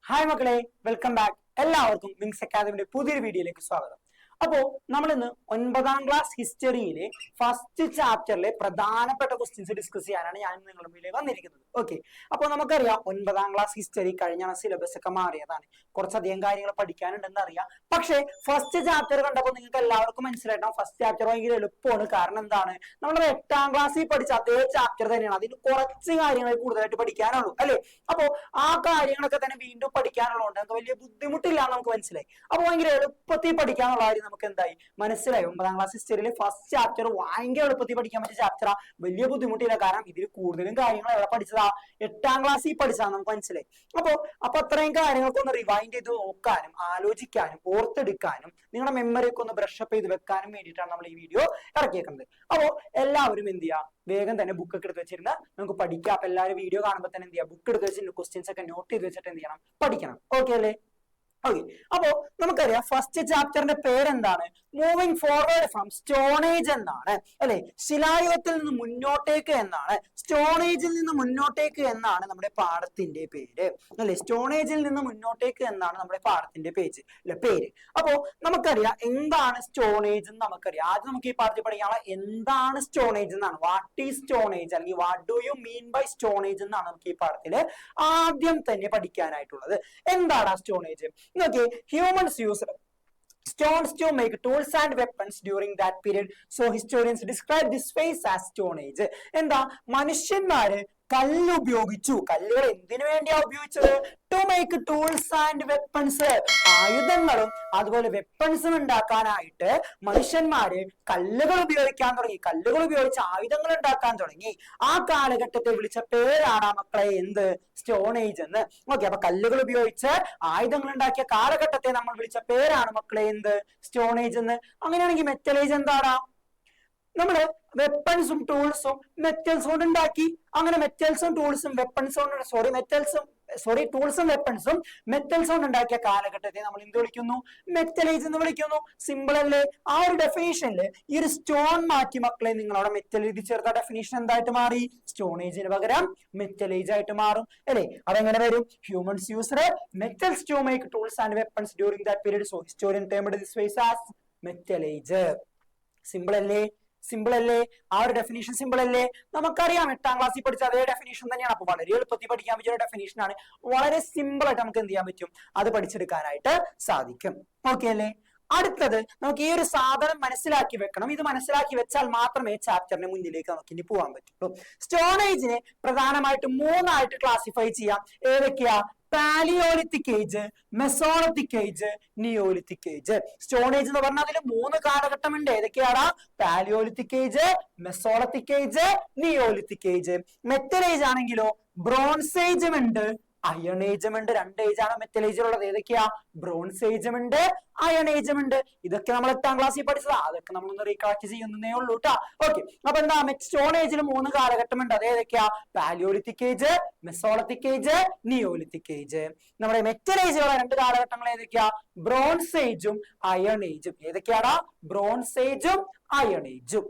Hi മക്കളെ, welcome back. എല്ലാവർക്കും wings അക്കാദമിയുടെ പുതിയൊരു വീഡിയോയിലേക്ക് സ്വാഗതം. അപ്പോ നമ്മൾ ഇന്ന് 9ാം ക്ലാസ് ഹിസ്റ്ററിയിലെ ഫസ്റ്റ് ചാപ്റ്ററിലെ പ്രധാനപ്പെട്ട ക്വസ്റ്റ്യൻസ് ഡിസ്കസ് ചെയ്യാനാണ് ഞാൻ നിങ്ങളുടെ മുന്നിലേക്ക് വന്നിരിക്കുന്നത്. ഓക്കെ, അപ്പോൾ നമുക്കറിയാം 9ാം ക്ലാസ് ഹിസ്റ്ററി കഴിഞ്ഞ സിലബസ് ഒക്കെ മാറിയതാണ്, കുറച്ചധികം കാര്യങ്ങൾ പഠിക്കാനുണ്ടെന്ന് അറിയാം. പക്ഷേ ഫസ്റ്റ് ചാപ്റ്റർ കണ്ടപ്പോൾ നിങ്ങൾക്ക് എല്ലാവർക്കും മനസ്സിലായിട്ടാണ് ഫസ്റ്റ് ചാപ്റ്റർ ഭയങ്കര എളുപ്പമാണ്. കാരണം എന്താണ്, നമ്മൾ 8ാം ക്ലാസ്സിൽ പഠിച്ച അതേ ചാപ്റ്റർ തന്നെയാണ്, അതിന് കുറച്ച് കാര്യങ്ങൾ കൂടുതലായിട്ട് പഠിക്കാനുള്ളൂ അല്ലെ. അപ്പോ ആ കാര്യങ്ങളൊക്കെ തന്നെ വീണ്ടും പഠിക്കാനുള്ളതുകൊണ്ട് നമുക്ക് വലിയ ബുദ്ധിമുട്ടില്ല നമുക്ക് മനസ്സിലായി. അപ്പൊ ഭയങ്കര എളുപ്പത്തിൽ പഠിക്കാനുള്ള കാര്യം നമുക്ക് എന്തായി മനസ്സിലായി. 9ാം ക്ലാസ് ഹിസ്റ്ററിയിലെ ഫസ്റ്റ് ചാപ്റ്റർ ഭയങ്കര എളുപ്പത്തിൽ പഠിക്കാൻ പറ്റിയ ചാപ്റ്ററാ, വലിയ ബുദ്ധിമുട്ടില്ല. കാരണം ഇതിൽ കൂടുതലും കാര്യങ്ങൾ എവിടെ പഠിച്ചതാ, 8ാം ക്ലാസ്സിൽ പഠിച്ചതാ നമുക്ക് മനസ്സിലായി. അപ്പൊ അത്രയും കാര്യങ്ങളൊക്കെ ഒന്ന് റിവൈൻഡ് ചെയ്ത് നോക്കാനും ആലോചിക്കാനും ഓർത്തെടുക്കാനും നിങ്ങളുടെ മെമ്മറി ഒക്കെ ഒന്ന് ബ്രഷപ്പ് ചെയ്ത് വെക്കാനും വേണ്ടിയിട്ടാണ് നമ്മൾ ഈ വീഡിയോ ഇറക്കിയേക്കുന്നത്. അപ്പോ എല്ലാവരും എന്ത് ചെയ്യുക, വേഗം തന്നെ ബുക്ക് ഒക്കെ എടുത്ത് വെച്ചിരുന്ന നമുക്ക് പഠിക്കാം. അപ്പൊ എല്ലാവരും വീഡിയോ കാണുമ്പോൾ തന്നെ എന്ത് ചെയ്യുക, ബുക്ക് എടുത്ത് വെച്ചിട്ട് ക്വസ്റ്റ്യൻസ് ഒക്കെ നോട്ട് ചെയ്ത് വെച്ചിട്ട് എന്ത് ചെയ്യണം, പഠിക്കണം. ഓക്കെ അല്ലേ? ഓക്കെ, അപ്പോ നമുക്കറിയാം ഫസ്റ്റ് ചാപ്റ്ററിന്റെ പേരെന്താണ്, മൂവിങ് ഫോർവേഡ് ഫ്രം സ്റ്റോണേജ് എന്നാണ് അല്ലെ. ശിലായുഗത്തിൽ നിന്ന് മുന്നോട്ടേക്ക് എന്നാണ്, സ്റ്റോണേജിൽ നിന്ന് മുന്നോട്ടേക്ക് എന്നാണ് നമ്മുടെ പാഠത്തിന്റെ പേര് അല്ലെ. സ്റ്റോണേജിൽ നിന്ന് മുന്നോട്ടേക്ക് എന്നാണ് നമ്മുടെ പാഠത്തിന്റെ പേര്. അപ്പോ നമുക്കറിയാം എന്താണ് സ്റ്റോണേജ് എന്ന് നമുക്കറിയാം. ആദ്യം നമുക്ക് ഈ പാഠത്തിൽ പഠിക്കാനുള്ള എന്താണ് സ്റ്റോണേജ് എന്നാണ്, വാട്ട് ഈസ് സ്റ്റോണേജ് അല്ലെങ്കിൽ what do you mean by stone age എന്നാണ് നമുക്ക് ഈ പാഠത്തില് ആദ്യം തന്നെ പഠിക്കാനായിട്ടുള്ളത്. എന്താണ് stone age? Okay, humans used stones to make tools and weapons during that period. So historians describe this phase as Stone Age. എന്താ, മനുഷ്യന്മാര് കല്ല് ഉപയോഗിച്ചു. കല്ലുകൾ എന്തിനു വേണ്ടിയാ ഉപയോഗിച്ചത്? To make tools and weapons, ആയുധങ്ങളും അതുപോലെ വെപ്പൺസും ഉണ്ടാക്കാനായിട്ട് മനുഷ്യന്മാര് കല്ലുകൾ ഉപയോഗിക്കാൻ തുടങ്ങി. കല്ലുകൾ ഉപയോഗിച്ച് ആയുധങ്ങൾ ഉണ്ടാക്കാൻ തുടങ്ങി. ആ കാലഘട്ടത്തെ വിളിച്ച പേരാണ് മക്കളെ എന്ത്, സ്റ്റോൺ ഏജ് എന്ന്. ഓക്കെ, അപ്പൊ കല്ലുകൾ ഉപയോഗിച്ച് ആയുധങ്ങൾ ഉണ്ടാക്കിയ കാലഘട്ടത്തെ നമ്മൾ വിളിച്ച പേരാണ് മക്കളെ എന്ത്, സ്റ്റോൺ ഏജ് എന്ന്. അങ്ങനെയാണെങ്കിൽ മെറ്റൽ ഏജ് എന്താടാ? നമ്മള് വെപ്പൺസും ടൂൾസും മെറ്റൽസ് കൊണ്ട് ഉണ്ടാക്കി. അങ്ങനെ മെറ്റൽസും ടൂൾസും ടൂൾസും വെപ്പൺസും മെറ്റൽസ് കൊണ്ട് ഉണ്ടാക്കിയ കാലഘട്ടത്തെ നമ്മൾ എന്ത് വിളിക്കുന്നു, മെറ്റൽ ഏജ് എന്ന് വിളിക്കുന്നു. സിമ്പിൾ അല്ലേ? ആ ഒരു ഡെഫിനേഷനില് ഈ ഒരു സ്റ്റോൺ മാറ്റി മക്കളെ നിങ്ങൾ അവിടെ മെറ്റൽ എഴുതി ചേർത്ത ഡെഫിനേഷൻ എന്തായിട്ട് മാറി, സ്റ്റോൺ ഏജിന് പകരം മെറ്റൽ ഏജ് ആയിട്ട് മാറും അല്ലെ. അതെങ്ങനെ വരും? Humans used metals to make tools and weapons during that period. So historian termed this phase as metal age. Simple അല്ലേ? സിമ്പിൾ അല്ലേ? ആ ഒരു ഡെഫിനേഷൻ സിമ്പിൾ അല്ലേ? നമുക്കറിയാം 8ാം ക്ലാസ്സിൽ പഠിച്ച അതേ ഡെഫിനേഷൻ തന്നെയാണ്. അപ്പൊ വളരെ എളുപ്പത്തിൽ പഠിക്കാൻ പറ്റിയ ഒരു ഡെഫിനേഷൻ ആണ്. വളരെ സിമ്പിൾ ആയിട്ട് നമുക്ക് എന്ത് ചെയ്യാൻ പറ്റും, അത് പഠിച്ചെടുക്കാനായിട്ട് സാധിക്കും. ഓക്കെ അല്ലേ? അടുത്തത് നമുക്ക് ഈ ഒരു സാധനം മനസ്സിലാക്കി വെക്കണം. ഇത് മനസ്സിലാക്കി വെച്ചാൽ മാത്രമേ ചാപ്റ്ററിന് മുന്നിലേക്ക് നമുക്ക് ഇനി പോകാൻ പറ്റുള്ളൂ. സ്റ്റോണേജിനെ പ്രധാനമായിട്ടും 3ആയിട്ട് ക്ലാസിഫൈ ചെയ്യാം. ഏതൊക്കെയാ? Palaeolithic age, mesolithic age, Neolithic age. Stone age എന്ന് പറഞ്ഞാൽ അതിൽ 3 കാലഘട്ടമുണ്ട്. ഏതൊക്കെയാണ്? Palaeolithic age, mesolithic age, Neolithic age. Metal age ആണെങ്കിലോ ബ്രോൺസ് ഏജും ഉണ്ട്, അയൺ ഏജും ഉണ്ട്. 2 ഏജ് ആണ് മെറ്റൽ ഏജിലുള്ളത്. ഏതൊക്കെയാ? ബ്രോൺസ് ഏജും ഉണ്ട്, അയൺ ഏജും ഉണ്ട്. ഇതൊക്കെ നമ്മൾ 8ാം ക്ലാസ്സിൽ പഠിച്ചതാ. അതൊക്കെ നമ്മളൊന്ന് റീകളക്ട് ചെയ്യുന്നേ ഉള്ളൂ കേട്ടോ. ഓക്കെ, അപ്പൊ എന്താ, സ്റ്റോൺ ഏജിൽ 3 കാലഘട്ടമുണ്ട്. അത് ഏതൊക്കെയാ? Palaeolithic age, mesolithic age, Neolithic age. നമ്മുടെ മെറ്റൽ ഏജുള്ള 2 കാലഘട്ടങ്ങൾ ഏതൊക്കെയാ? ബ്രോൺസ് ഏജും അയൺ ഏജും. ഏതൊക്കെയാടാ? ബ്രോൺസ് ഏജും അയൺ ഏജും.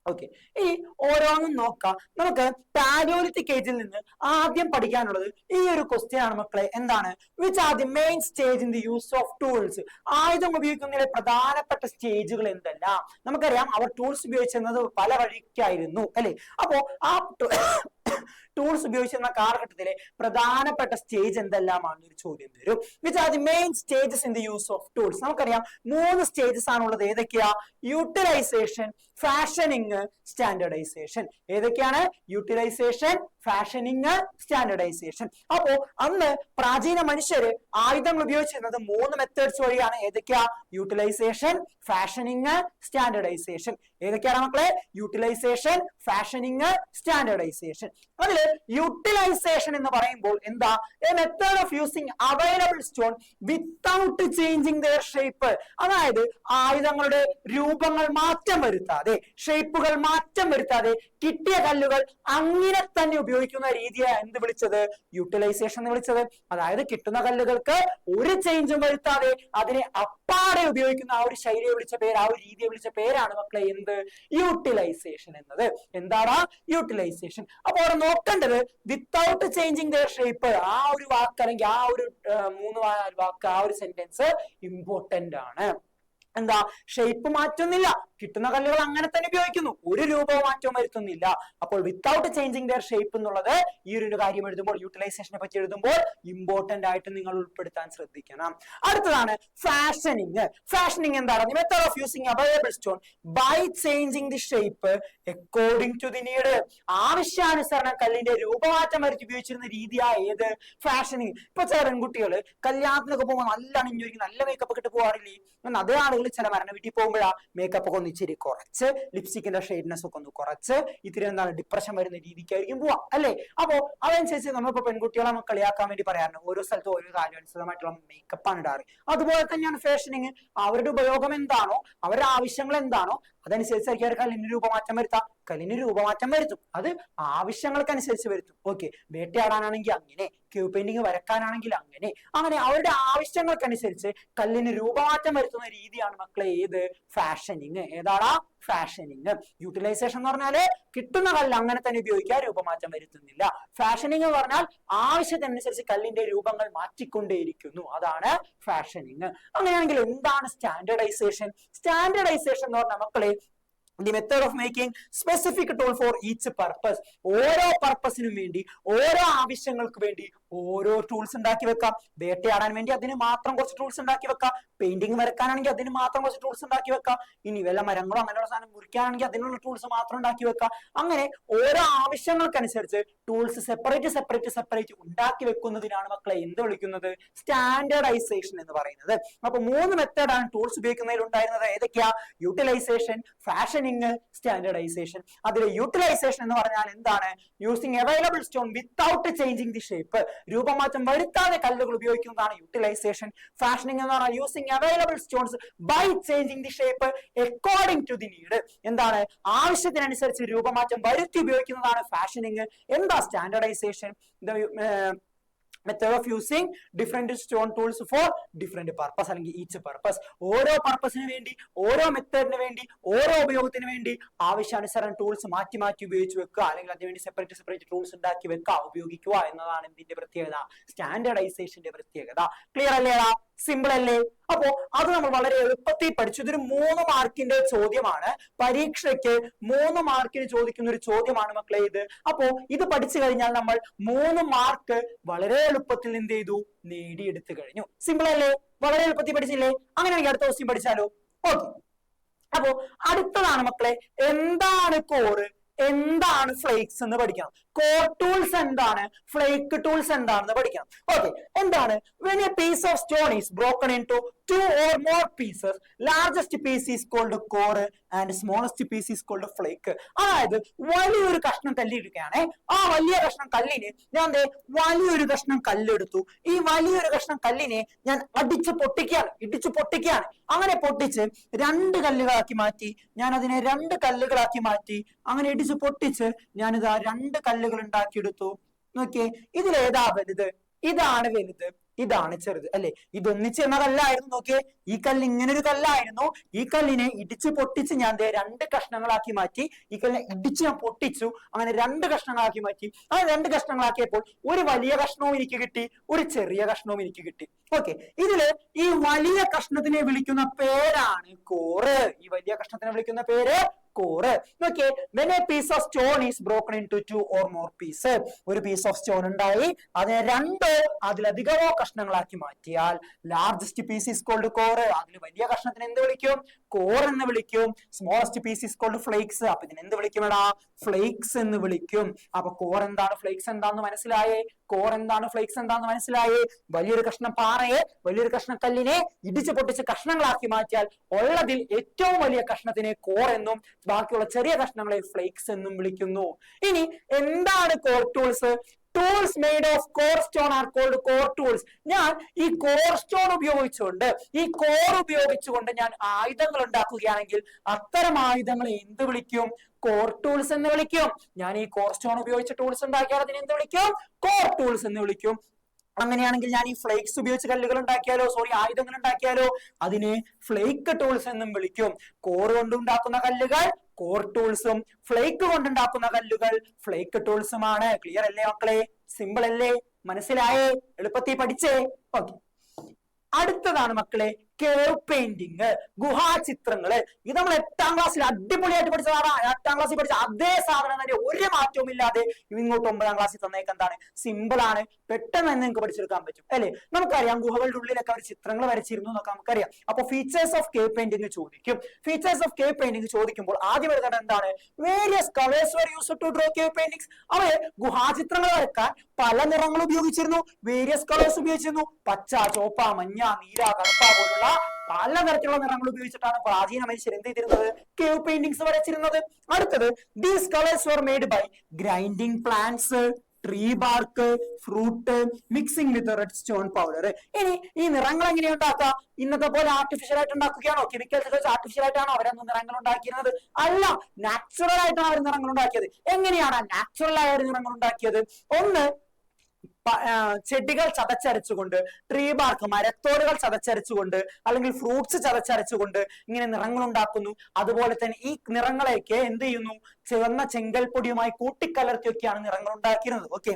ഓക്കെ, ഈ ഓരോന്നും നോക്കാം. നമുക്ക് പാലിയോലിത്തിക് ഏജിൽ നിന്ന് ആദ്യം പഠിക്കാനുള്ളത് ഈ ഒരു ക്വസ്റ്റ്യൻ ആണ് മക്കളെ. എന്താണ്? Which are the main stage in the use of tools? ആയുധം ഉപയോഗിക്കുന്നതിലെ പ്രധാനപ്പെട്ട സ്റ്റേജുകൾ എന്തെല്ലാം? നമുക്കറിയാം അവർ ടൂൾസ് ഉപയോഗിച്ചിരുന്നത് പല വഴിക്കായിരുന്നു അല്ലെ. അപ്പോ ആ ടൂൾസ് ഉപയോഗിച്ചിരുന്ന കാലഘട്ടത്തിലെ പ്രധാനപ്പെട്ട സ്റ്റേജ് എന്തെല്ലാമാണ് ഒരു ചോദ്യം വരും. Which are the main stages in the use of tools? നമുക്കറിയാം 3 സ്റ്റേജസ് ആണുള്ളത്. ഏതൊക്കെയാ? Utilisation, fashioning, standardisation. ഏതൊക്കെയാണ്? Utilisation, fashioning, standardisation. അപ്പോ അന്ന് പ്രാചീന മനുഷ്യര് ആയുധങ്ങൾ ഉപയോഗിച്ചിരുന്നത് 3 മെത്തേഡ്സ് വഴിയാണ്. ഏതൊക്കെയാ? Utilisation, fashioning, standardisation. ഏതൊക്കെയാണ് മക്കളെ? Utilisation, fashioning, standardisation. അതില് യൂട്ടിലൈസേഷൻ എന്ന് പറയുമ്പോൾ എന്താ? A method of using available stone without changing their shape. അതായത് ആയുധങ്ങളുടെ രൂപങ്ങൾ മാറ്റം വരുത്താതെ, ഷേപ്പുകൾ മാറ്റം വരുത്താതെ കിട്ടിയ കല്ലുകൾ അങ്ങനെ തന്നെ ഉപയോഗിക്കുന്ന രീതിയാണ് എന്ത് വിളിച്ചത്? യൂട്ടിലൈസേഷൻ എന്ന് വിളിച്ചത്. അതായത് കിട്ടുന്ന കല്ലുകൾക്ക് ഒരു ചേഞ്ചും വരുത്താതെ അതിനെ അപ്പാടെ ഉപയോഗിക്കുന്ന ആ ഒരു ശൈലിയെ വിളിച്ച പേര്, ആ ഒരു രീതിയെ വിളിച്ച പേരാണ് മക്കളെ എന്ത്? യൂട്ടിലൈസേഷൻ എന്നത്. എന്താണ് യൂട്ടിലൈസേഷൻ? അപ്പൊ അവിടെ നോക്കേണ്ടത് വിത്തൗട്ട് ചേഞ്ചിങ് ദ ഷേപ്പ്. ആ ഒരു വാക്ക് അല്ലെങ്കിൽ ആ ഒരു വാക്ക് ആ ഒരു സെന്റൻസ് ഇമ്പോർട്ടന്റ് ആണ്. എന്താ, ഷേപ്പ് മാറ്റുന്നില്ല, കിട്ടുന്ന കല്ലുകൾ അങ്ങനെ തന്നെ ഉപയോഗിക്കുന്നു, ഒരു രൂപവും മാറ്റവും വരുത്തുന്നില്ല. അപ്പോൾ വിത്തൗട്ട് ചേഞ്ചിങ് ദെയർ ഷേപ്പ് എന്നുള്ളത് ഈ ഒരു കാര്യം എഴുതുമ്പോൾ, യൂട്ടിലൈസേഷനെ പറ്റി എഴുതുമ്പോൾ ഇമ്പോർട്ടന്റ് ആയിട്ട് നിങ്ങൾ ഉൾപ്പെടുത്താൻ ശ്രദ്ധിക്കണം. അടുത്തതാണ് ഫാഷനിങ്. ഫാഷനിങ് എന്താണ്? The method of using available stone by changing the shape according to the need. ആവശ്യാനുസരണം കല്ലിന്റെ രൂപമാറ്റം വരുത്തി ഉപയോഗിച്ചിരുന്ന രീതിയാ ഏത്? ഫാഷനിങ്. ഇപ്പൊ ചില പെൺകുട്ടികൾ കല്യാണത്തിനൊക്കെ പോകുമ്പോൾ നല്ല അണിഞ്ഞൊരുങ്ങി നല്ല മേക്കപ്പ് ഒക്കെ ഇട്ട് പോകാറില്ലേ? അതേ ആളുകൾ ചില മരണ വീട്ടിൽ പോകുമ്പോഴാ മേക്കപ്പ് ഒക്കെ ഒന്ന് ഇച്ചിരി കുറച്ച്, ലിപ്സ്റ്റിക്കിന്റെ ഷെയ്ഡ്നെസ് ഒക്കെ ഒന്ന് കുറച്ച്, ഇത്തിരി എന്താണ് ഡിപ്രഷൻ വരുന്ന രീതിക്കായിരിക്കും പോവാ അല്ലെ? അപ്പോ അതനുസരിച്ച് നമ്മളിപ്പോ പെൺകുട്ടികളെ കളിയാക്കാൻ വേണ്ടി പറയാറുണ്ട്, ഓരോ സ്ഥലത്തും ഓരോ കാലാനുസൃതമായിട്ടുള്ള മേക്കപ്പ് ആണ് ഇടാറ്. അതുപോലെ തന്നെയാണ് ഫാഷനിങ്. അവരുടെ ഉപയോഗം എന്താണോ, അവരുടെ ആവശ്യങ്ങൾ എന്താണോ അതനുസരിച്ചായിരിക്കും അവർ കല്ലിന് രൂപമാറ്റം വരുത്താം. കല്ലിന് രൂപമാറ്റം വരുത്തും, അത് ആവശ്യങ്ങൾക്കനുസരിച്ച് വരുത്തും. ഓക്കെ, വേട്ടയാടാനാണെങ്കിൽ അങ്ങനെ, ക്യൂ പെയിന്റിങ് വരക്കാനാണെങ്കിൽ അങ്ങനെ, അങ്ങനെ അവരുടെ ആവശ്യങ്ങൾക്കനുസരിച്ച് കല്ലിന് രൂപമാറ്റം വരുത്തുന്ന രീതിയാണ് മക്കളെ ഏത്? ഫാഷനിങ്. ഏതാടാ? ഫാഷനിങ്. യൂട്ടിലൈസേഷൻ എന്ന് പറഞ്ഞാല് കിട്ടുന്ന കല്ല് അങ്ങനെ തന്നെ ഉപയോഗിക്കുക, രൂപമാറ്റം വരുത്തുന്നില്ല. ഫാഷനിങ് എന്ന് പറഞ്ഞാൽ ആവശ്യത്തിനനുസരിച്ച് കല്ലിന്റെ രൂപങ്ങൾ മാറ്റിക്കൊണ്ടേയിരിക്കുന്നു, അതാണ് ഫാഷനിങ്. അങ്ങനെയാണെങ്കിൽ എന്താണ് സ്റ്റാൻഡേർഡൈസേഷൻ? സ്റ്റാൻഡേർഡൈസേഷൻ എന്ന് പറഞ്ഞാൽ മക്കളെ the method of making specific tool for each purpose. ഓരോ പർപ്പസിനും വേണ്ടി, ഓരോ ആവശ്യങ്ങൾക്ക് വേണ്ടി ഓരോ ടൂൾസ് ഉണ്ടാക്കി വെക്കാം. വേട്ടയാടാൻ വേണ്ടി അതിന് മാത്രം കുറച്ച് ടൂൾസ് ഉണ്ടാക്കി വെക്കാം. പെയിന്റിങ് വരക്കാനാണെങ്കിൽ അതിന് മാത്രം കുറച്ച് ടൂൾസ് ഉണ്ടാക്കി വെക്കാം. ഇനി വല്ല മരങ്ങളോ അങ്ങനെയുള്ള സാധനം മുറിക്കാനാണെങ്കിൽ അതിനുള്ള ടൂൾസ് മാത്രം ഉണ്ടാക്കി വെക്കാം. അങ്ങനെ ഓരോ ആവശ്യങ്ങൾക്കനുസരിച്ച് ടൂൾസ് സെപ്പറേറ്റ് ഉണ്ടാക്കി വെക്കുന്നതിനാണ് മക്കളെ എന്ത് വിളിക്കുന്നത്? സ്റ്റാൻഡേർഡൈസേഷൻ എന്ന് പറയുന്നത്. അപ്പൊ 3 മെത്തേഡാണ് ടൂൾസ് ഉപയോഗിക്കുന്നതിൽ ഉണ്ടായിരുന്നത്. ഏതൊക്കെയാ? Utilisation, fashioning, standardisation. അതിലെ യൂട്ടിലൈസേഷൻ എന്ന് പറഞ്ഞാൽ എന്താണ്? Using available stone without changing the shape. രൂപമാറ്റം വരുത്താതെ കല്ലുകൾ ഉപയോഗിക്കുന്നതാണ് യൂട്ടിലൈസേഷൻ. ഫാഷനിങ് എന്ന് പറഞ്ഞാൽ using available stones by changing the shape according to the need. എന്താണ്? ആവശ്യത്തിനനുസരിച്ച് രൂപമാറ്റം വരുത്തി ഉപയോഗിക്കുന്നതാണ് ഫാഷനിങ്. എന്താ standardisation? method of using different stone tools for different purpose അല്ലെങ്കിൽ each purpose. ഓരോ പർപ്പസിന് വേണ്ടി, ഓരോ മെത്തേഡിന് വേണ്ടി, ഓരോ ഉപയോഗത്തിന് വേണ്ടി ആവശ്യാനുസരണം ടൂൾസ് മാറ്റി ഉപയോഗിച്ച് വെക്കുക, അല്ലെങ്കിൽ അതിനുവേണ്ടി സെപ്പറേറ്റ് ടൂൾസ് ഉണ്ടാക്കി വെക്കുക, ഉപയോഗിക്കുക എന്നതാണ് ഇതിന്റെ പ്രത്യേകത, സ്റ്റാൻഡേർഡൈസേഷന്റെ പ്രത്യേകത. ക്ലിയർ അല്ലേടാ? സിമ്പിൾ അല്ലേ? അപ്പോ അത് നമ്മൾ വളരെ എളുപ്പത്തിൽ പഠിച്ചു. ഇതൊരു 3 മാർക്കിന്റെ ചോദ്യമാണ്. പരീക്ഷയ്ക്ക് 3 മാർക്കിന് ചോദിക്കുന്ന ഒരു ചോദ്യമാണ് മക്കളെ ഇത്. അപ്പോ ഇത് പഠിച്ചു കഴിഞ്ഞാൽ നമ്മൾ 3 മാർക്ക് വളരെ എളുപ്പത്തിൽ എന്ത് ചെയ്തു? നേടിയെടുത്തു കഴിഞ്ഞു. സിമ്പിൾ അല്ലേ? വളരെ എളുപ്പത്തിൽ പഠിച്ചില്ലേ? അങ്ങനെയാണെങ്കിൽ അടുത്ത ക്വസ്റ്റ്യൻ പഠിച്ചാലോ? ഓക്കെ. അപ്പോ അടുത്തതാണ് മക്കളെ, എന്താണ് കോറ്, എന്താണ് ഫ്ലേക്സ് എന്ന് പഠിക്കണം. കോർ ടൂൾസ് എന്താണ്, ഫ്ലേക്ക് ടൂൾസ് എന്താണെന്ന് പഠിക്കണം. ഓക്കെ, എന്താണ്? when a piece of stone is broken into 2 or more pieces, largest piece is called core and smallest piece is called flake. അതായത് വലിയൊരു കഷ്ണം കല്ലെടുക്കുകയാണേ, ആ വലിയ കഷ്ണം കല്ലിനെ ഞാൻ വലിയൊരു കഷ്ണം കല്ലെടുത്തു. ഈ വലിയൊരു കഷ്ണം കല്ലിനെ ഞാൻ ഇടിച്ചു പൊട്ടിക്കുകയാണ്. അങ്ങനെ പൊട്ടിച്ച് 2 കല്ലുകളാക്കി മാറ്റി. ഞാൻ അതിനെ 2 കല്ലുകളാക്കി മാറ്റി. അങ്ങനെ ഇടിച്ചു പൊട്ടിച്ച് ഞാനിതാ 2 കല്ലുകൾ ഉണ്ടാക്കിയെടുത്തു. നോക്കിയേ, ഇതിലേതാ വലുത്? ഇതാണ് വലുത്, ഇതാണ് ചെറുത് അല്ലെ? ഇതൊന്നിച്ച് എന്ന കല്ലായിരുന്നു. നോക്കിയേ, ഈ കല്ല് ഇങ്ങനെ ഒരു കല്ലായിരുന്നു. ഈ കല്ലിനെ ഇടിച്ചു പൊട്ടിച്ച് ഞാൻ 2 കഷ്ണങ്ങളാക്കി മാറ്റി. ഈ കല്ലിനെ ഇടിച്ച് ഞാൻ പൊട്ടിച്ചു. അങ്ങനെ 2 കഷ്ണങ്ങളാക്കി മാറ്റി. ആ 2 കഷ്ണങ്ങളാക്കിയപ്പോൾ ഒരു വലിയ കഷ്ണവും എനിക്ക് കിട്ടി, ഒരു ചെറിയ കഷ്ണവും എനിക്ക് കിട്ടി. ഓക്കെ, ഇതില് ഈ വലിയ കഷ്ണത്തിനെ വിളിക്കുന്ന പേരാണ് കോറ്. ഈ വലിയ കഷ്ണത്തിനെ വിളിക്കുന്ന പേര് കോറ്. നോക്കിയേ, when a piece of stone is broken into 2 or more pieces, ഒരു പീസ് ഓഫ് സ്റ്റോൺ ഉണ്ടായി, അതിനെ 2 അതിലധികമോ കഷ്ണങ്ങളാക്കി മാറ്റിയാൽ largest piece is called core. അതിൽ വലിയ കഷ്ണത്തിന് എന്ത് വിളിക്കും? കോർ എന്ന് വിളിക്കും. Smallest piece is called flakes. അപ്പൊ ഇതിന് എന്ത് വിളിക്കുമെടാ? ഫ്ലേക്സ് എന്ന് വിളിക്കും. അപ്പൊ കോർ എന്താണ്, ഫ്ലേക്സ് എന്താന്ന് മനസ്സിലായേ? കോർ എന്താണ്, ഫ്ലേക്സ് എന്താന്ന് മനസ്സിലായേ? വലിയൊരു കഷ്ണം പാറയെ, വലിയൊരു കഷ്ണം കല്ലിനെ ഇടിച്ചു പൊട്ടിച്ച് കഷ്ണങ്ങളാക്കി മാറ്റിയാൽ ഉള്ളതിൽ ഏറ്റവും വലിയ കഷ്ണത്തിനെ കോർ എന്നും ബാക്കിയുള്ള ചെറിയ കഷ്ണങ്ങളെ ഫ്ലേക്സ് എന്നും വിളിക്കുന്നു. ഇനി എന്താണ് core tools? Tools made of core stone are called core tools. ഞാൻ ഈ കോർ സ്റ്റോൺ ഉപയോഗിച്ചുകൊണ്ട്, ഈ കോർ ഉപയോഗിച്ചുകൊണ്ട് ഞാൻ ആയുധങ്ങൾ ഉണ്ടാക്കുകയാണെങ്കിൽ അത്തരം ആയുധങ്ങളെ എന്ത് വിളിക്കും? കോർ ടൂൾസ് എന്ന് വിളിക്കും. ഞാൻ ഈ കോർ സ്റ്റോൺ ഉപയോഗിച്ച് ടൂൾസ് ഉണ്ടാക്കിയാൽ അതിനെ എന്ത് വിളിക്കും? കോർ ടൂൾസ് എന്ന് വിളിക്കും. അങ്ങനെയാണെങ്കിൽ ഞാൻ ഈ ഫ്ലേക്സ് ഉപയോഗിച്ച് കല്ലുകൾ ഉണ്ടാക്കിയാലോ, ആയുധങ്ങൾ ഉണ്ടാക്കിയാലോ അതിനെ ഫ്ലേക്ക് ടൂൾസ് എന്നും വിളിക്കും. കോർ കൊണ്ടുണ്ടാക്കുന്ന കല്ലുകൾ കോർ ടൂൾസും, ഫ്ലേക്ക് കൊണ്ടുണ്ടാക്കുന്ന കല്ലുകൾ ഫ്ലേക്ക് ടൂൾസുമാണ്. ക്ലിയർ അല്ലേ മക്കളെ? സിമ്പിൾ അല്ലേ? മനസ്സിലായേ? എളുപ്പത്തിൽ പഠിച്ചേ. ഓക്കെ, അടുത്തതാണ് മക്കളെ കേവ് പെയിന്റിങ്, ഗുഹാചിത്രങ്ങള്. ഇത് നമ്മൾ 8ാം ക്ലാസ്സിൽ അടിപൊളിയായിട്ട് പഠിച്ചതാണ്. 8ാം ക്ലാസ്സിൽ പഠിച്ച അതേ സാധനം തന്നെ, ഒരു മാറ്റവും ഇല്ലാതെ ഇങ്ങോട്ട് 9ാം ക്ലാസ്സിൽ തന്നേക്ക്. എന്താണ്? സിമ്പിൾ ആണ്, പെട്ടെന്ന് തന്നെ നിങ്ങൾക്ക് പഠിച്ചെടുക്കാൻ പറ്റും അല്ലെ? നമുക്കറിയാം ഗുഹകളുടെ ഉള്ളിലൊക്കെ അവർ ചിത്രങ്ങൾ വരച്ചിരുന്നു എന്നൊക്കെ നമുക്കറിയാം. അപ്പൊ ഫീച്ചേഴ്സ് ഓഫ് കേവ് പെയിന്റിങ് ചോദിക്കും. ഫീച്ചേഴ്സ് ഓഫ് കേവ് പെയിന്റിങ് ചോദിക്കുമ്പോൾ ആദ്യം എഴുതേണ്ടത് എന്താണ്? Various colours were used to draw cave paintings. അവര് ഗുഹാചിത്രങ്ങൾ വരക്കാൻ പല നിറങ്ങൾ ഉപയോഗിച്ചിരുന്നു, വേരിയസ് കളേഴ്സ് ഉപയോഗിച്ചിരുന്നു. പച്ച, ചോപ്പ, മഞ്ഞ, നീല, കറുപ്പ പോലുള്ള പലതരത്തിലുള്ള നിറങ്ങൾ ഉപയോഗിച്ചിട്ടാണ് പ്രാചീന മനുഷ്യർ എന്ത് ചെയ്തിരുന്നത്? കേവ് പെയിന്റിങ്സ് വരച്ചിരുന്നത്. അടുത്തത്, these colours were made by grinding plants, tree bark, fruit, mixing with red stone powder. ഇനി ഈ നിറങ്ങൾ എങ്ങനെയാ ഉണ്ടാക്കുക? ഇന്നത്തെ പോലെ ആർട്ടിഫിഷ്യൽ ആയിട്ട് ഉണ്ടാക്കുകയാണോ? കെമിക്കൽസ് വെച്ച് ആർട്ടിഫിഷ്യൽ ആയിട്ടാണോ അവരൊന്നും നിറങ്ങൾ ഉണ്ടാക്കിയിരുന്നത്? അല്ല, നാച്ചുറൽ ആയിട്ടാണ് അവർ നിറങ്ങൾ ഉണ്ടാക്കിയത്. എങ്ങനെയാണ് നാച്ചുറൽ ആയ ഒരു നിറങ്ങൾ ഉണ്ടാക്കിയത്? ഒന്ന്, ചെടികൾ ചതച്ചരച്ചുകൊണ്ട്, ട്രീ ബാർക്ക് മരത്തോടുകൾ ചതച്ചരച്ചുകൊണ്ട്, അല്ലെങ്കിൽ ഫ്രൂട്ട്സ് ചതച്ചരച്ചുകൊണ്ട് ഇങ്ങനെ നിറങ്ങൾ ഉണ്ടാക്കുന്നു. അതുപോലെ തന്നെ ഈ നിറങ്ങളെയൊക്കെ എന്ത് ചെയ്യുന്നു? ചുവന്ന ചെങ്കൽപ്പൊടിയുമായി കൂട്ടിക്കലർത്തിയൊക്കെയാണ് നിറങ്ങൾ ഉണ്ടാക്കിയിരുന്നത്. ഓക്കെ,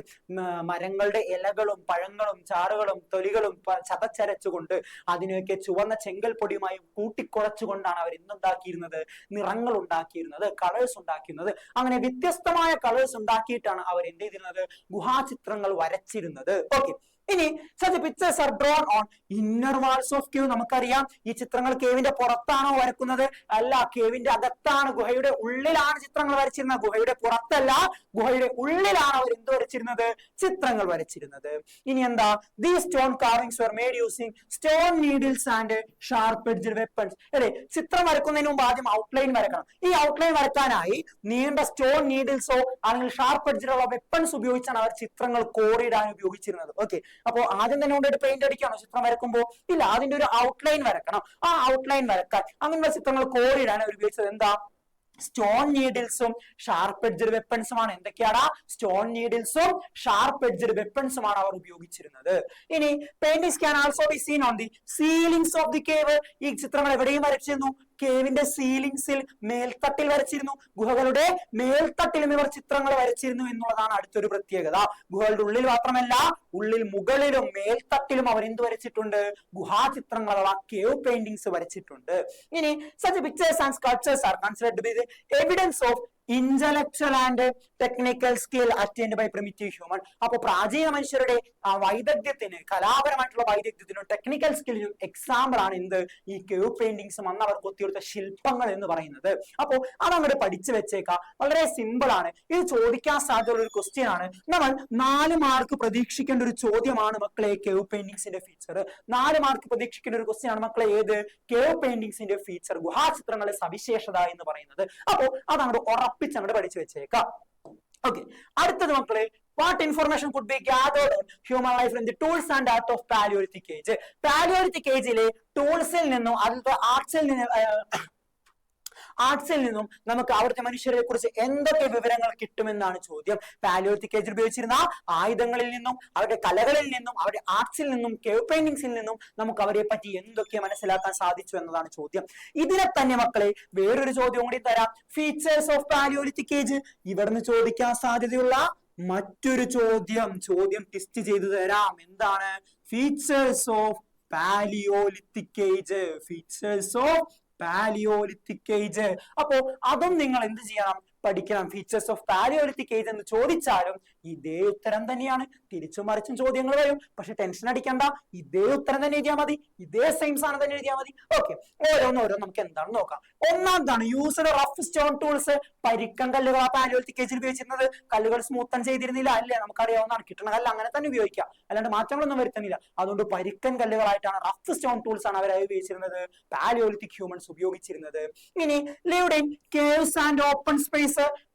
മരങ്ങളുടെ ഇലകളും പഴങ്ങളും ചാറുകളും തൊലികളും ചതച്ചരച്ചുകൊണ്ട് അതിനെയൊക്കെ ചുവന്ന ചെങ്കൽപ്പൊടിയുമായി കൂട്ടിക്കുഴച്ചുകൊണ്ടാണ് അവർ എന്തുണ്ടാക്കിയിരുന്നത്? നിറങ്ങൾ ഉണ്ടാക്കിയിരുന്നത്, കളേഴ്സ് ഉണ്ടാക്കിയിരുന്നത്. അങ്ങനെ വ്യത്യസ്തമായ കളേഴ്സ് ഉണ്ടാക്കിയിട്ടാണ് അവർ എന്ത് ചെയ്തിരുന്നത്? ഗുഹാചിത്രങ്ങൾ വരച്ചിരുന്നത്. ഓക്കെ, ഇനി such pictures are drawn on inner walls of cave. നമുക്കറിയാം ഈ ചിത്രങ്ങൾ കേവിന്റെ പുറത്താണോ വരക്കുന്നത്? അല്ല, കേവിന്റെ അകത്താണ്, ഗുഹയുടെ ഉള്ളിലാണ് ചിത്രങ്ങൾ വരച്ചിരുന്നത്. ഗുഹയുടെ പുറത്തല്ല, ഗുഹയുടെ ഉള്ളിലാണ് അവർ എന്ത് വരച്ചിരുന്നത്? ചിത്രങ്ങൾ വരച്ചിരുന്നത്. ഇനി എന്താ? These stone carvings were made using stone needles and sharp edged weapons. അല്ലെ, ചിത്രം വരക്കുന്നതിന് മുമ്പ് ആദ്യം ഔട്ട്ലൈൻ വരക്കണം. ഈ ഔട്ട്ലൈൻ വരക്കാനായി നീണ്ട സ്റ്റോൺ നീഡിൽസോ അല്ലെങ്കിൽ ഷാർപ്പ് എഡ്ജിലുള്ള വെപ്പൺസ് ഉപയോഗിച്ചാണ് അവർ ചിത്രങ്ങൾ കോറിയിടാൻ ഉപയോഗിച്ചിരുന്നത്. ഓക്കെ, അപ്പോ ആദ്യം തന്നെ കൊണ്ടിട്ട് പെയിന്റ് അടിക്കാണോ ചിത്രം വരക്കുമ്പോ? ഇല്ല, അതിന്റെ ഒരു ഔട്ട്ലൈൻ വരക്കണം. ആ ഔട്ട്ലൈൻ വരക്കാൻ അങ്ങനെയുള്ള ചിത്രങ്ങൾ കോറിയിടാൻ അവർ ഉപയോഗിച്ചത് എന്താ? സ്റ്റോൺ നീഡിൽസും ഷാർപ്പ് എഡ്ജഡ് വെപ്പൺസുമാണ്. എന്തൊക്കെയാണ്? സ്റ്റോൺ നീഡിൽസും ഷാർപ്പ് എഡ്ജഡ് വെപ്പൺസുമാണ് അവർ ഉപയോഗിച്ചിരുന്നത്. ഇനി paintings can also be seen on the ceilings of the cave. ഈ ചിത്രങ്ങൾ എവിടെയും വരച്ചിരുന്നു? കേവിന്റെ സീലിംഗ്സിൽ, മേൽത്തട്ടിൽ വരച്ചിരുന്നു. ഗുഹകളുടെ മേൽത്തട്ടിലും ഇവർ ചിത്രങ്ങൾ വരച്ചിരുന്നു എന്നുള്ളതാണ് അടുത്തൊരു പ്രത്യേകത. ഗുഹകളുടെ ഉള്ളിൽ മാത്രമല്ല, ഉള്ളിൽ മുകളിലും മേൽത്തട്ടിലും അവർ എന്ത് വരച്ചിട്ടുണ്ട്? ഗുഹാചിത്രങ്ങൾ അഥവാ കേവ് പെയിന്റിങ്സ് വരച്ചിട്ടുണ്ട്. ഇനി such pictures and sculptures are considered to be the evidence of intellectual and technical skill attained by primitive human. അപ്പൊ പ്രാചീന മനുഷ്യരുടെ വൈദഗ്ധ്യത്തിന്, കലാപരമായിട്ടുള്ള വൈദഗ്ധ്യത്തിനും ടെക്നിക്കൽ സ്കില്ലിനും എക്സാമ്പിൾ ആണ് എന്ത്? ഈ കേവ് പെയിന്റിങ്സും അന്ന് അവർ കൊത്തിയെടുത്ത ശില്പങ്ങൾ എന്ന് പറയുന്നത്. അപ്പോ അതങ്ങോട്ട് പഠിച്ചു വെച്ചേക്കാം. വളരെ സിമ്പിൾ ആണ്. ഇത് ചോദിക്കാൻ സാധ്യതയുള്ള ഒരു ക്വസ്റ്റ്യൻ ആണ്. നമ്മൾ 4 മാർക്ക് പ്രതീക്ഷിക്കേണ്ട ഒരു ചോദ്യമാണ് മക്കളെ കേവ് പെയിന്റിങ്സിന്റെ ഫീച്ചർ. 4 മാർക്ക് പ്രതീക്ഷിക്കേണ്ട ഒരു ക്വസ്റ്റ്യൻ ആണ് മക്കളെ ഏത്? കേവ് പെയിന്റിങ്സിന്റെ ഫീച്ചർ, ഗുഹാചിത്രങ്ങളുടെ സവിശേഷത എന്ന് പറയുന്നത്. അപ്പോ അതങ്ങോട്ട് ഉറപ്പിച്ചങ്ങോട്ട് പഠിച്ചു വെച്ചേക്കാം. ഓക്കെ, അടുത്തത് മക്കളെ, what information could be gathered on human life in the tools and art of Paleolithic age? Paleolithic ageലെ ടൂൾസിൽ നിന്നും അതിന്റെ ആർട്സിൽ നിന്നും നമുക്ക് അവിടുത്തെ മനുഷ്യരെ കുറിച്ച് എന്തൊക്കെ വിവരങ്ങൾ കിട്ടുമെന്നാണ് ചോദ്യം. പാലിയോലിത്തിക് ഏജിൽ ഉപയോഗിച്ചിരുന്ന ആയുധങ്ങളിൽ നിന്നും, അവരുടെ കലകളിൽ നിന്നും, അവരുടെ ആർട്സിൽ നിന്നും, കേവ് പെയിന്റിങ്സിൽ നിന്നും നമുക്ക് അവരെ പറ്റി എന്തൊക്കെ മനസ്സിലാക്കാൻ സാധിച്ചു എന്നതാണ് ചോദ്യം. ഇതിനെ തന്നെ മക്കളെ വേറൊരു ചോദ്യം കൂടി തരാം. ഫീച്ചേഴ്സ് ഓഫ് പാലിയോലിത്തിക് ഏജ് ഇവിടുന്ന് ചോദിക്കാൻ സാധ്യതയുള്ള മറ്റൊരു ചോദ്യം ടെസ്റ്റ് ചെയ്തു തരാം. എന്താണ്? Features of palaeolithic age. Features of palaeolithic age. അപ്പോ അതും നിങ്ങൾ എന്ത് ചെയ്യണം? പഠിക്കണം. ഫീച്ചേഴ്സ് ഓഫ് പാലിയോലിത്തിക് ഏജ് എന്ന് ചോദിച്ചാലും ഇതേ ഉത്തരം തന്നെയാണ്. തിരിച്ചും മറിച്ചും ചോദ്യങ്ങൾ വരും, പക്ഷെ ടെൻഷൻ അടിക്കണ്ട. ഇതേ ഉത്തരം തന്നെ എഴുതിയാൽ മതി, ഇതേ സെയിം സാധനം തന്നെ എഴുതിയാൽ മതി. ഓക്കെ, ഓരോന്നോരോ നമുക്ക് എന്താണെന്ന് നോക്കാം. ഒന്നാമതാണ് യൂസ്ഡ് റഫ് സ്റ്റോൺ ടൂൾസ്. പരിക്കൻ കല്ലുകൾ ആ പാലിയോലിത്തിക് ഏജിൽ ഉപയോഗിച്ചിരുന്നത്. കല്ലുകൾ സ്മൂത്തൻ ചെയ്തിരുന്നില്ല അല്ലേ? നമുക്കറിയാവുന്നതാണ്. കിട്ടുന്ന കല്ല് അങ്ങനെ തന്നെ ഉപയോഗിക്കാം, അല്ലാണ്ട് മാറ്റങ്ങളൊന്നും വരുത്തുന്നില്ല. അതുകൊണ്ട് പരിക്കൻ കല്ലുകളായിട്ടാണ്, റഫ് സ്റ്റോൺ ടൂൾസ് ആണ് അവരായി ഉപയോഗിച്ചിരുന്നത്, പാലിയോലിത്തിക് ഹ്യൂമൻസ് ഉപയോഗിച്ചിരുന്നത്. ഇനി lived in caves and open space.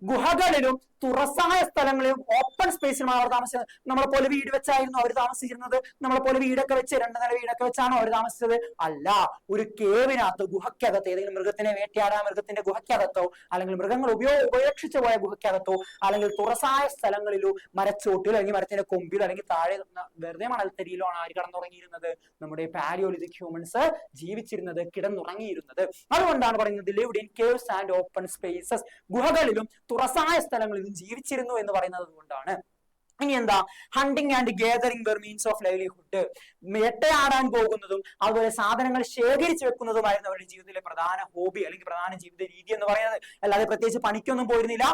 ഗുഹകളിലും തുറസായ സ്ഥലങ്ങളിലും ഓപ്പൺ സ്പേസിലും അവർ താമസിച്ചത്. നമ്മളെ പോലെ വീട് വെച്ചായിരുന്നു അവർ താമസിച്ചിരുന്നത്? നമ്മളെ പോലെ വീടൊക്കെ വെച്ച് 2 നില വീടൊക്കെ വെച്ചാണോ അവർ താമസിച്ചത്? അല്ല, ഒരു കേവിനകത്ത്, ഗുഹയ്ക്കകത്ത്, ഏതെങ്കിലും മൃഗത്തിനെ വേട്ടയാടാൻ മൃഗത്തിന്റെ ഗുഹയ്ക്കകത്തോ, അല്ലെങ്കിൽ മൃഗങ്ങൾ ഉപേക്ഷിച്ചു പോയ ഗുഹയ്ക്കകത്തോ, അല്ലെങ്കിൽ തുറസായ സ്ഥലങ്ങളിലോ, മരച്ചോട്ടിലോ, അല്ലെങ്കിൽ മരത്തിന്റെ കൊമ്പിലോ, അല്ലെങ്കിൽ താഴെ വെറുതെ മണൽത്തരിയിലോ ആണ് ആര് കിടന്നുറങ്ങിയിരുന്നത്? നമ്മുടെ പാലിയോലിത്തിക് ഹ്യൂമൻസ് ജീവിച്ചിരുന്നത്, കിടന്നുറങ്ങിയിരുന്നത്. അതുകൊണ്ടാണ് പറയുന്നത് lived in caves and open spaces. ഗുഹകളിലും തുറസായ സ്ഥലങ്ങളിലും ജീവിച്ചിരുന്നു എന്ന് പറയുന്നത് കൊണ്ടാണ്. ഇനി എന്താ, hunting and gathering were means of livelihood. വേട്ടയാടാൻ പോകുന്നതും അതുപോലെ സാധനങ്ങൾ ശേഖരിച്ചു വെക്കുന്നതുമായിരുന്നു അവരുടെ ജീവിതത്തിലെ പ്രധാന ഹോബി അല്ലെങ്കിൽ പ്രധാന ജീവിത രീതി എന്ന് പറയുന്നത്. അല്ലാതെ പ്രത്യേകിച്ച് പണിക്കൊന്നും പോയിരുന്നില്ല.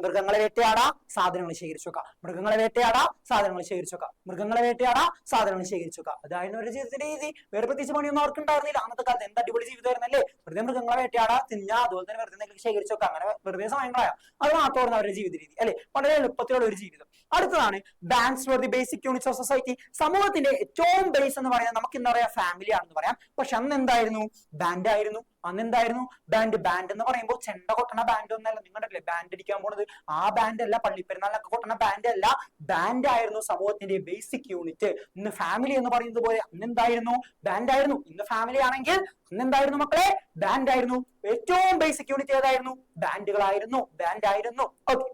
മൃഗങ്ങളെ വേട്ടയാടാ, സാധനങ്ങൾ ശേഖരിച്ചു വെക്കാം, മൃഗങ്ങളെ വേട്ടയാടാ, സാധനങ്ങൾ ശേഖരിച്ചു വെക്കാം, മൃഗങ്ങളെ വേട്ടയാടാ, സാധനങ്ങൾ ശേഖരിച്ചു വെക്കാം. അതായിരുന്നു അവരുടെ ജീവിതത്തിന്റെ രീതി. വേറെ പ്രത്യേകിച്ച് പണിയൊന്നും അവർക്ക് ഉണ്ടായിരുന്നില്ല. അന്നത്തെ കാലത്ത് എന്ത് അടിപൊളി ജീവിതമായിരുന്നല്ലേ. വെറുതെ മൃഗങ്ങളെ വേട്ടയാടാ, തിന്നാ, അതുപോലെ തന്നെ വെറുതെ ശേഖരിച്ചു വെക്കാം, അങ്ങനെ വെറുതെ സമയം കളയാ. അത് മാത്രമായിരുന്നു അവരുടെ ജീവിത രീതി അല്ലെ. വളരെ എളുപ്പത്തിലുള്ള ഒരു ജീവിതം. അടുത്തതാണ് bands for the basic units of society. സമൂഹത്തിന്റെ ഏറ്റവും ബേസ് എന്ന് പറയുന്നത് നമുക്ക് എന്താ പറയാ, ഫാമിലി ആണെന്ന് പറയാം. പക്ഷെ അന്ന് എന്തായിരുന്നു, ബാൻഡ് ആയിരുന്നു. അന്ന് എന്തായിരുന്നു, ബാൻഡ്. ബാൻഡ് എന്ന് പറയുമ്പോൾ ചെണ്ട കൊട്ടണ ബാൻഡ് ഒന്നല്ല. നിങ്ങളുടെ ബാൻഡ് അടിക്കാൻ പോണത് ആ ബാൻഡ് അല്ല, പള്ളിപ്പെരുന്നാളിലൊക്കെ കൊട്ടണ ബാൻഡ് അല്ല. ബാൻഡ് ആയിരുന്നു സമൂഹത്തിന്റെ ബേസിക് യൂണിറ്റ്. ഇന്ന് ഫാമിലി എന്ന് പറയുന്നത് പോലെ അന്ന് എന്തായിരുന്നു, ബാൻഡ് ആയിരുന്നു. ഇന്ന് ഫാമിലി ആണെങ്കിൽ അന്ന് എന്തായിരുന്നു മക്കളെ, ബാൻഡ് ആയിരുന്നു. ഏറ്റവും ബേസിക് യൂണിറ്റ് ഏതായിരുന്നു, ബാൻഡുകളായിരുന്നു, ബാൻഡ് ആയിരുന്നു. ഓക്കെ.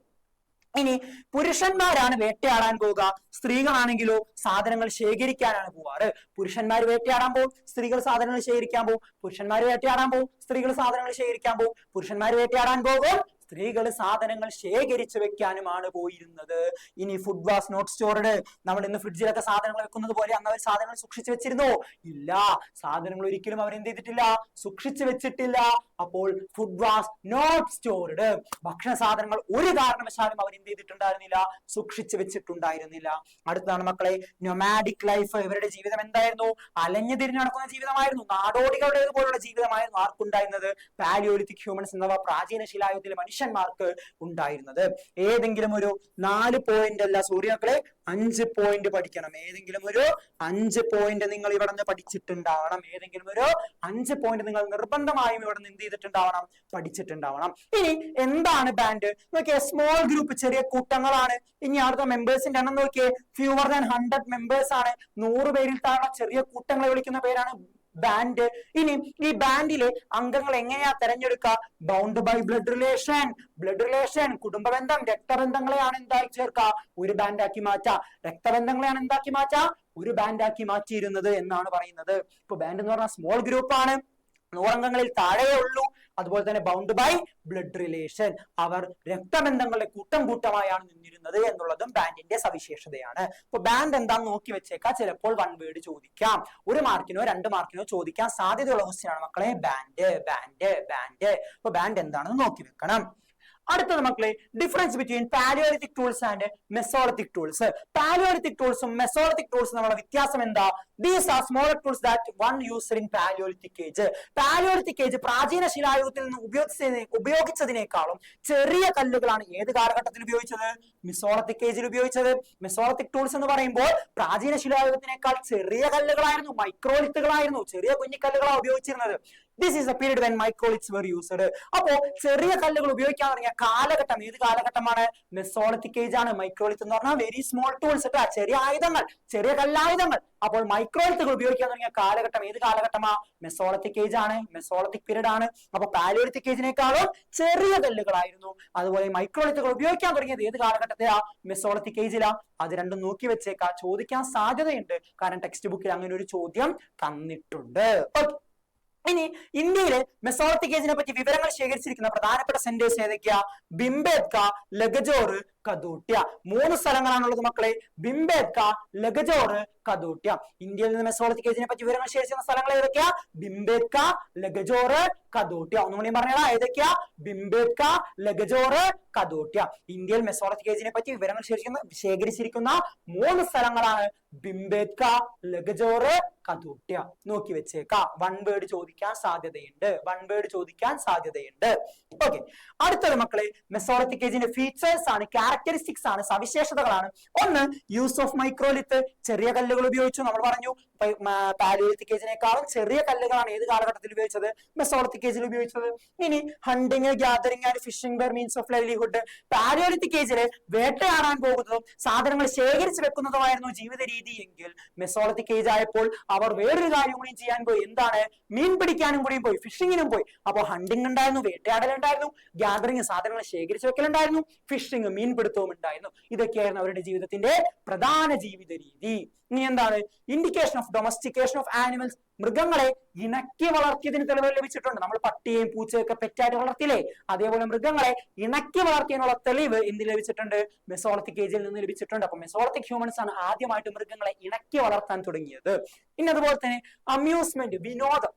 ഇനി പുരുഷന്മാരാണ് വേട്ടയാടാൻ പോവുക, സ്ത്രീകളാണെങ്കിലോ സാധനങ്ങൾ ശേഖരിക്കാനാണ് പോവാറ്. പുരുഷന്മാർ വേട്ടയാടാൻ പോകും, സ്ത്രീകൾ സാധനങ്ങൾ ശേഖരിക്കാൻ പോകും. പുരുഷന്മാർ വേട്ടയാടാൻ പോകും, സ്ത്രീകൾ സാധനങ്ങൾ ശേഖരിക്കാൻ പോകും. പുരുഷന്മാർ വേട്ടയാടാൻ പോകും, സ്ത്രീകൾ സാധനങ്ങൾ ശേഖരിച്ചു വെക്കാനുമാണ് പോയിരുന്നത്. ഇനി ഫുഡ് വാസ് നോട്ട് സ്റ്റോർഡ്. നമ്മൾ ഇന്ന് ഫ്രിഡ്ജിലൊക്കെ സാധനങ്ങൾ വെക്കുന്നത് പോലെ അന്ന് അവർ സാധനങ്ങൾ സൂക്ഷിച്ചു വെച്ചിരുന്നോ? ഇല്ല. സാധനങ്ങൾ ഒരിക്കലും അവർ എന്ത് ചെയ്തിട്ടില്ല, സൂക്ഷിച്ചു വെച്ചിട്ടില്ല. അപ്പോൾ ഫുഡ് വാസ് നോട്ട് സ്റ്റോർഡ്. ഭക്ഷണ സാധനങ്ങൾ ഒരു കാരണവശാലും അവർ എന്ത് ചെയ്തിട്ടുണ്ടായിരുന്നില്ല, സൂക്ഷിച്ചു വെച്ചിട്ടുണ്ടായിരുന്നില്ല. അടുത്താണ് മക്കളെ നൊമാഡിക് ലൈഫ്. ഇവരുടെ ജീവിതം എന്തായിരുന്നു, അലഞ്ഞു തിരിഞ്ഞു നടക്കുന്ന ജീവിതമായിരുന്നു. നാടോടികളുടേതുപോലുള്ള ജീവിതമായിരുന്നു ആർക്കുണ്ടായിരുന്നത്, പാലിയോലിത്തിക് ഹ്യൂമൻസ് അഥവാ പ്രാചീന ശിലായുഗത്തിലെ മനുഷ്യന്മാർക്ക് ഉണ്ടായിരുന്നത്. ഏതെങ്കിലും ഒരു 4 പോയിന്റ് അല്ല, സോറി മക്കളെ, 5 പോയിന്റ് പഠിക്കണം. ഏതെങ്കിലും ഒരു 5 പോയിന്റ് നിങ്ങൾ ഇവിടെ നിന്ന് പഠിച്ചിട്ടുണ്ടാവണം. ഏതെങ്കിലും ഒരു 5 പോയിന്റ് നിങ്ങൾ നിർബന്ധമായും ഇവിടെ നിന്ന് എന്ത് ചെയ്തിട്ടുണ്ടാവണം, പഠിച്ചിട്ടുണ്ടാവണം. ഇനി എന്താണ് ബാൻഡ് നോക്കിയേ, സ്മോൾ ഗ്രൂപ്പ്, ചെറിയ കൂട്ടങ്ങളാണ്. ഇനി അടുത്ത മെമ്പേഴ്സിന്റെ എണ്ണം നോക്കിയേ, ഫ്യൂവർ ദാൻ 100 മെമ്പേഴ്സ് ആണ്. 100 പേരിൽ താഴെ ചെറിയ കൂട്ടങ്ങളെ വിളിക്കുന്ന പേരാണ് ബാൻഡ്. ഇനി ഈ ബാൻഡിലെ അംഗങ്ങൾ എങ്ങനെയാ തെരഞ്ഞെടുക്കുക, bound by blood relation. Blood relation, കുടുംബബന്ധം, രക്തബന്ധങ്ങളെയാണ് എന്തായി ചേർക്കുക, ഒരു ബാൻഡാക്കി മാറ്റാ. രക്തബന്ധങ്ങളെയാണ് എന്താക്കി മാറ്റാ, ഒരു ബാൻഡാക്കി മാറ്റിയിരുന്നത് എന്നാണ് പറയുന്നത്. ഇപ്പൊ ബാൻഡ് എന്ന് പറഞ്ഞാൽ സ്മോൾ ഗ്രൂപ്പ് ആണ്, 100 അംഗങ്ങളിൽ താഴെയേ ഉള്ളൂ. അതുപോലെ തന്നെ ബൗണ്ട് ബൈ ബ്ലഡ് റിലേഷൻ, അവർ രക്തബന്ധങ്ങളുടെ കൂട്ടം കൂട്ടമായാണ് നിന്നിരുന്നത് എന്നുള്ളതും ബാൻഡിന്റെ സവിശേഷതയാണ്. അപ്പൊ ബാൻഡ് എന്താന്ന് നോക്കി വെച്ചേക്കാം. ചിലപ്പോൾ 1 വേർഡ് ചോദിക്കാം, 1 മാർക്കിനോ 2 മാർക്കിനോ ചോദിക്കാൻ സാധ്യതയുള്ള ക്വസ്റ്റ്യൻ ആണ് മക്കളെ ബാൻഡ്. ബാൻഡ് ബാൻഡ് അപ്പൊ ബാൻഡ് എന്താണെന്ന് നോക്കി വെക്കണം. അടുത്തത് മക്കളെ, difference between Paleolithic tools and Mesolithic tools. Paleolithic ടൂൾസും മെസോളിത്തിക് ടൂൾസും തമ്മിലുള്ള വ്യത്യാസം എന്താ? These are smaller tools that one used in Paleolithic age. Paleolithic age പ്രാചീന ശിലായുഗത്തിൽ നിന്ന് ഉപയോഗിച്ചതിനേക്കാളും ചെറിയ കല്ലുകളാണ് ഏത് കാലഘട്ടത്തിൽ ഉപയോഗിച്ചത്, മെസോളിത്തിക് ഏജിൽ ഉപയോഗിച്ചത്. മെസോളിത്തിക് ടൂൾസ് എന്ന് പറയുമ്പോൾ പ്രാചീന ശിലായുഗത്തിനേക്കാൾ ചെറിയ കല്ലുകളായിരുന്നു, മൈക്രോലിത്തുകളായിരുന്നു, ചെറിയ കുഞ്ഞിക്കല്ലുകളാണ് ഉപയോഗിച്ചിരുന്നത്. This is the period when microliths were used. അപ്പോ ചെറിയ കല്ലുകൾ ഉപയോഗിക്കാൻ തുടങ്ങിയ കാലഘട്ടം ഏത് കാലഘട്ടമാണ്, മെസോളിത്തിക് ഏജ് ആണ്. മൈക്രോലിത്ത് എന്ന് പറഞ്ഞാൽ വെരി സ്മോൾ ടൂൾസ്, ചെറിയ ആയുധങ്ങൾ, ചെറിയ കല്ലായുധങ്ങൾ. അപ്പോൾ മൈക്രോലിത്തുകൾ ഉപയോഗിക്കാൻ തുടങ്ങിയ കാലഘട്ടം ഏത് കാലഘട്ടമാ, മെസോളിത്തിക് ഏജ് ആണ്, മെസോളിത്തിക് പീരീഡ് ആണ്. അപ്പൊ പാലിയോലിത്തിക് ഏജിനേക്കാളും ചെറിയ കല്ലുകളായിരുന്നു. അതുപോലെ മൈക്രോലിത്തുകൾ ഉപയോഗിക്കാൻ തുടങ്ങിയത് ഏത് കാലഘട്ടത്തിലാ, മെസോളിത്തിക് ഏജിലാ. അത് രണ്ടും നോക്കി വെച്ചേക്കാ, ചോദിക്കാൻ സാധ്യതയുണ്ട്. കാരണം ടെക്സ്റ്റ് ബുക്കിൽ അങ്ങനെ ഒരു ചോദ്യം തന്നിട്ടുണ്ട്. ഇനി ഇന്ത്യയിലെ മെസോളിത്തിക് ഏജിനെ പറ്റി വിവരങ്ങൾ ശേഖരിച്ചിരിക്കുന്ന പ്രധാനപ്പെട്ട സെന്റേഴ്സ് ഏതൊക്കെയാ, ഭിംബേത്ക, ലഗജോർ, കദൂട്യ. 3 സ്ഥലങ്ങളാണുള്ളത് മക്കളെ, ഭിംബേത്ക, ലഗജോർ, കദൂട്യ. ഇന്ത്യയിൽ നിന്ന് മെസോളിത്തിക് ഏജിനെ പറ്റി വിവരങ്ങൾ ശേഖരിക്കുന്ന സ്ഥലങ്ങൾ ഏതൊക്കെയാ, ഭിംബേത്ക, ലഗജോർ, കദൂട്യ. ഒന്നുകൂടി പറഞ്ഞാ ഏതൊക്കെയാ, ഭിംബേത്ക, ലഗജോർ, കദൂട്യ. ഇന്ത്യയിൽ മെസോളിത്തിക് ഏജിനെ പറ്റി വിവരങ്ങൾ ശേഖരിച്ചിരിക്കുന്ന 3 സ്ഥലങ്ങളാണ് ഭിംബേത്ക, ലഗജോർ, കദൂട്യ. നോക്കി വെച്ചേക്ക. 1 വേർഡ് ചോദിക്കാൻ സാധ്യതയുണ്ട്, 1 വേർഡ് ചോദിക്കാൻ സാധ്യതയുണ്ട്. ഓക്കെ. അടുത്തത് മക്കളെ മെസോളിത്തിക് ഏജിന്റെ ഫീച്ചേഴ്സ് ആണ്, ക്യാരക്ടറിസ്റ്റിക്സ് ആണ്, സവിശേഷതകളാണ്. ഒന്ന്, യൂസ് ഓഫ് മൈക്രോലിത്ത്, ചെറിയ കല്ലുകൾ ഉപയോഗിച്ചു. നമ്മൾ പറഞ്ഞു പാലിയോലിത്തിക് ഏജിനേക്കാളും ചെറിയ കല്ലുകളാണ് ഏത് കാലഘട്ടത്തിൽ ഉപയോഗിച്ചത്, മെസോളിത്തിക് ഏജിൽ ഉപയോഗിച്ചത്. ഇനി hunting, gathering and fishing were means of livelihood. Paleolithic ഏജില് വേട്ടയാടാൻ പോകുന്നതും സാധനങ്ങൾ ശേഖരിച്ചു വെക്കുന്നതുമായിരുന്നു ജീവിത രീതി എങ്കിൽ മെസോളിത്തിക് ഏജ് ആയപ്പോൾ അവർ വേറൊരു കാര്യം കൂടി ചെയ്യാൻ പോയി. എന്താണ്, മീൻ പിടിക്കാനും കൂടിയും പോയി, ഫിഷിങ്ങിനും പോയി. അപ്പോൾ ഹണ്ടിങ് ഉണ്ടായിരുന്നു, വേട്ടയാടൽ ഉണ്ടായിരുന്നു, ഗ്യാദറിംഗ് സാധനങ്ങൾ ശേഖരിച്ചു വെക്കലുണ്ടായിരുന്നു, ഫിഷിംഗ് മീൻ കീഴ്പ്പെടുത്തവും ഉണ്ടായിരുന്നു. ഇതൊക്കെയായിരുന്നു അവരുടെ ജീവിതത്തിന്റെ പ്രധാന ജീവിത രീതി. ഇനി എന്താണ്? Indication of domestication of animals. മൃഗങ്ങളെ ഇണക്കി വളർത്തിയതിന് തെളിവുകൾ ലഭിച്ചിട്ടുണ്ട്. നമ്മൾ പട്ടിയെയും പൂച്ചയൊക്കെ പെറ്റായിട്ട് വളർത്തില്ലേ, അതേപോലെ മൃഗങ്ങളെ ഇണക്കി വളർത്തിയതിനുള്ള തെളിവ് എന്ത് ലഭിച്ചിട്ടുണ്ട്? മെസോളിത്തിക് ഏജിൽ നിന്ന് ലഭിച്ചിട്ടുണ്ട്. അപ്പൊ മെസോളിത്തിക് ഹ്യൂമൻസ് ആണ് ആദ്യമായിട്ട് മൃഗങ്ങളെ ഇണക്കി വളർത്താൻ തുടങ്ങിയത്. ഇനി അതുപോലെ തന്നെ അമ്യൂസ്മെന്റ്, വിനോദം.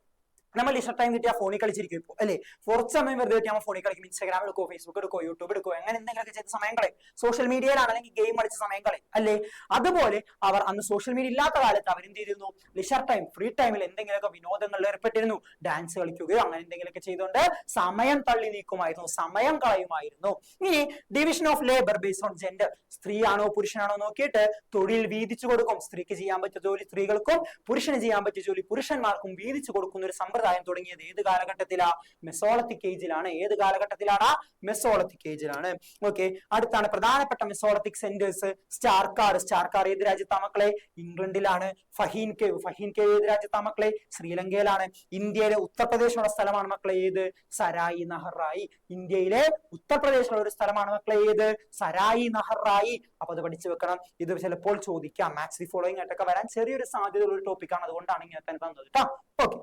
നമ്മൾ ലിഷർ ടൈം കിട്ടിയ ഫോണിൽ കളിച്ചിരിക്കും ഇപ്പോൾ അല്ലെ, കുറച്ച് സമയം വെറുതെ കിട്ടിയാൽ ഫോണിൽ കളിക്കും. ഇൻസ്റ്റാഗ്രാം എടുക്കോ, ഫേസ്ബുക്ക് എടുക്കോ, യൂട്യൂബ് എടുക്കോ, അങ്ങനെ എന്തെങ്കിലുമൊക്കെ ചെയ്ത സമയങ്ങളെ, സോഷ്യൽ മീഡിയയിലാണ് അല്ലെങ്കിൽ ഗെയിം കളിച്ച സമയങ്ങളെ അല്ലെ. അതുപോലെ അവർ അന്ന് സോഷ്യൽ മീഡിയ ഇല്ലാത്ത കാലത്ത് അവരെന്ത് ചെയ്തിരുന്നു? ലിഷർ ടൈം, ഫ്രീ ടൈമിൽ എന്തെങ്കിലുമൊക്കെ വിനോദങ്ങളിൽ ഏർപ്പെട്ടിരുന്നു. ഡാൻസ് കളിക്കുകയോ അങ്ങനെ എന്തെങ്കിലുമൊക്കെ ചെയ്തുകൊണ്ട് സമയം തള്ളി നീക്കുമായിരുന്നു, സമയം കളയുമായിരുന്നു. ഇനി division of labour based on gender. സ്ത്രീയാണോ പുരുഷനാണോ നോക്കിയിട്ട് തൊഴിൽ വീതിച്ചു കൊടുക്കും. സ്ത്രീക്ക് ചെയ്യാൻ പറ്റിയ ജോലി സ്ത്രീകൾക്കും പുരുഷന് ചെയ്യാൻ പറ്റിയ ജോലി പുരുഷന്മാർക്കും വീതിച്ചു കൊടുക്കുന്ന ഒരു സമ്പ്രദായം തുടങ്ങിയത് ഏത് കാലഘട്ടത്തിലാ? മെസോളിത്തിക് ഏജിലാണ്. ഏത് കാലഘട്ടത്തിലാണ്? മെസോളിത്തിക് ഏജിലാണ്. ഓക്കെ, അടുത്താണ് പ്രധാനപ്പെട്ട മെസോളിത്തിക് സെന്റേഴ്സ്. സ്റ്റാർക്കാർ. സ്റ്റാർക്കാർ ഏത് രാജ്യത്താ മക്കളെ? ഇംഗ്ലണ്ടിലാണ്. ഫഹീൻ കേവ്. ഫഹീൻ കേവ് ഏത് രാജ്യത്താ മക്കളെ? ശ്രീലങ്കയിലാണ്. ഇന്ത്യയിലെ ഉത്തർപ്രദേശുള്ള സ്ഥലമാണ് മക്കളെ ഏത്? സരായി നഹറായി. ഇന്ത്യയിലെ ഉത്തർപ്രദേശിലുള്ള ഒരു സ്ഥലമാണ് മക്കളെ ഏത്? സരായി നഹറായി. അപ്പൊ അത് പഠിച്ചു വെക്കണം. ഇത് ചിലപ്പോൾ ചോദിക്കാം. മാത്സ് ദി ഫോളോയിങ് ആയിട്ടൊക്കെ വരാൻ ചെറിയൊരു സാധ്യതയുള്ള ഒരു ടോപ്പിക്കാണ്, അതുകൊണ്ടാണ് ഇങ്ങനെ തന്നെ തന്നത് കേട്ടോ. ഓക്കെ,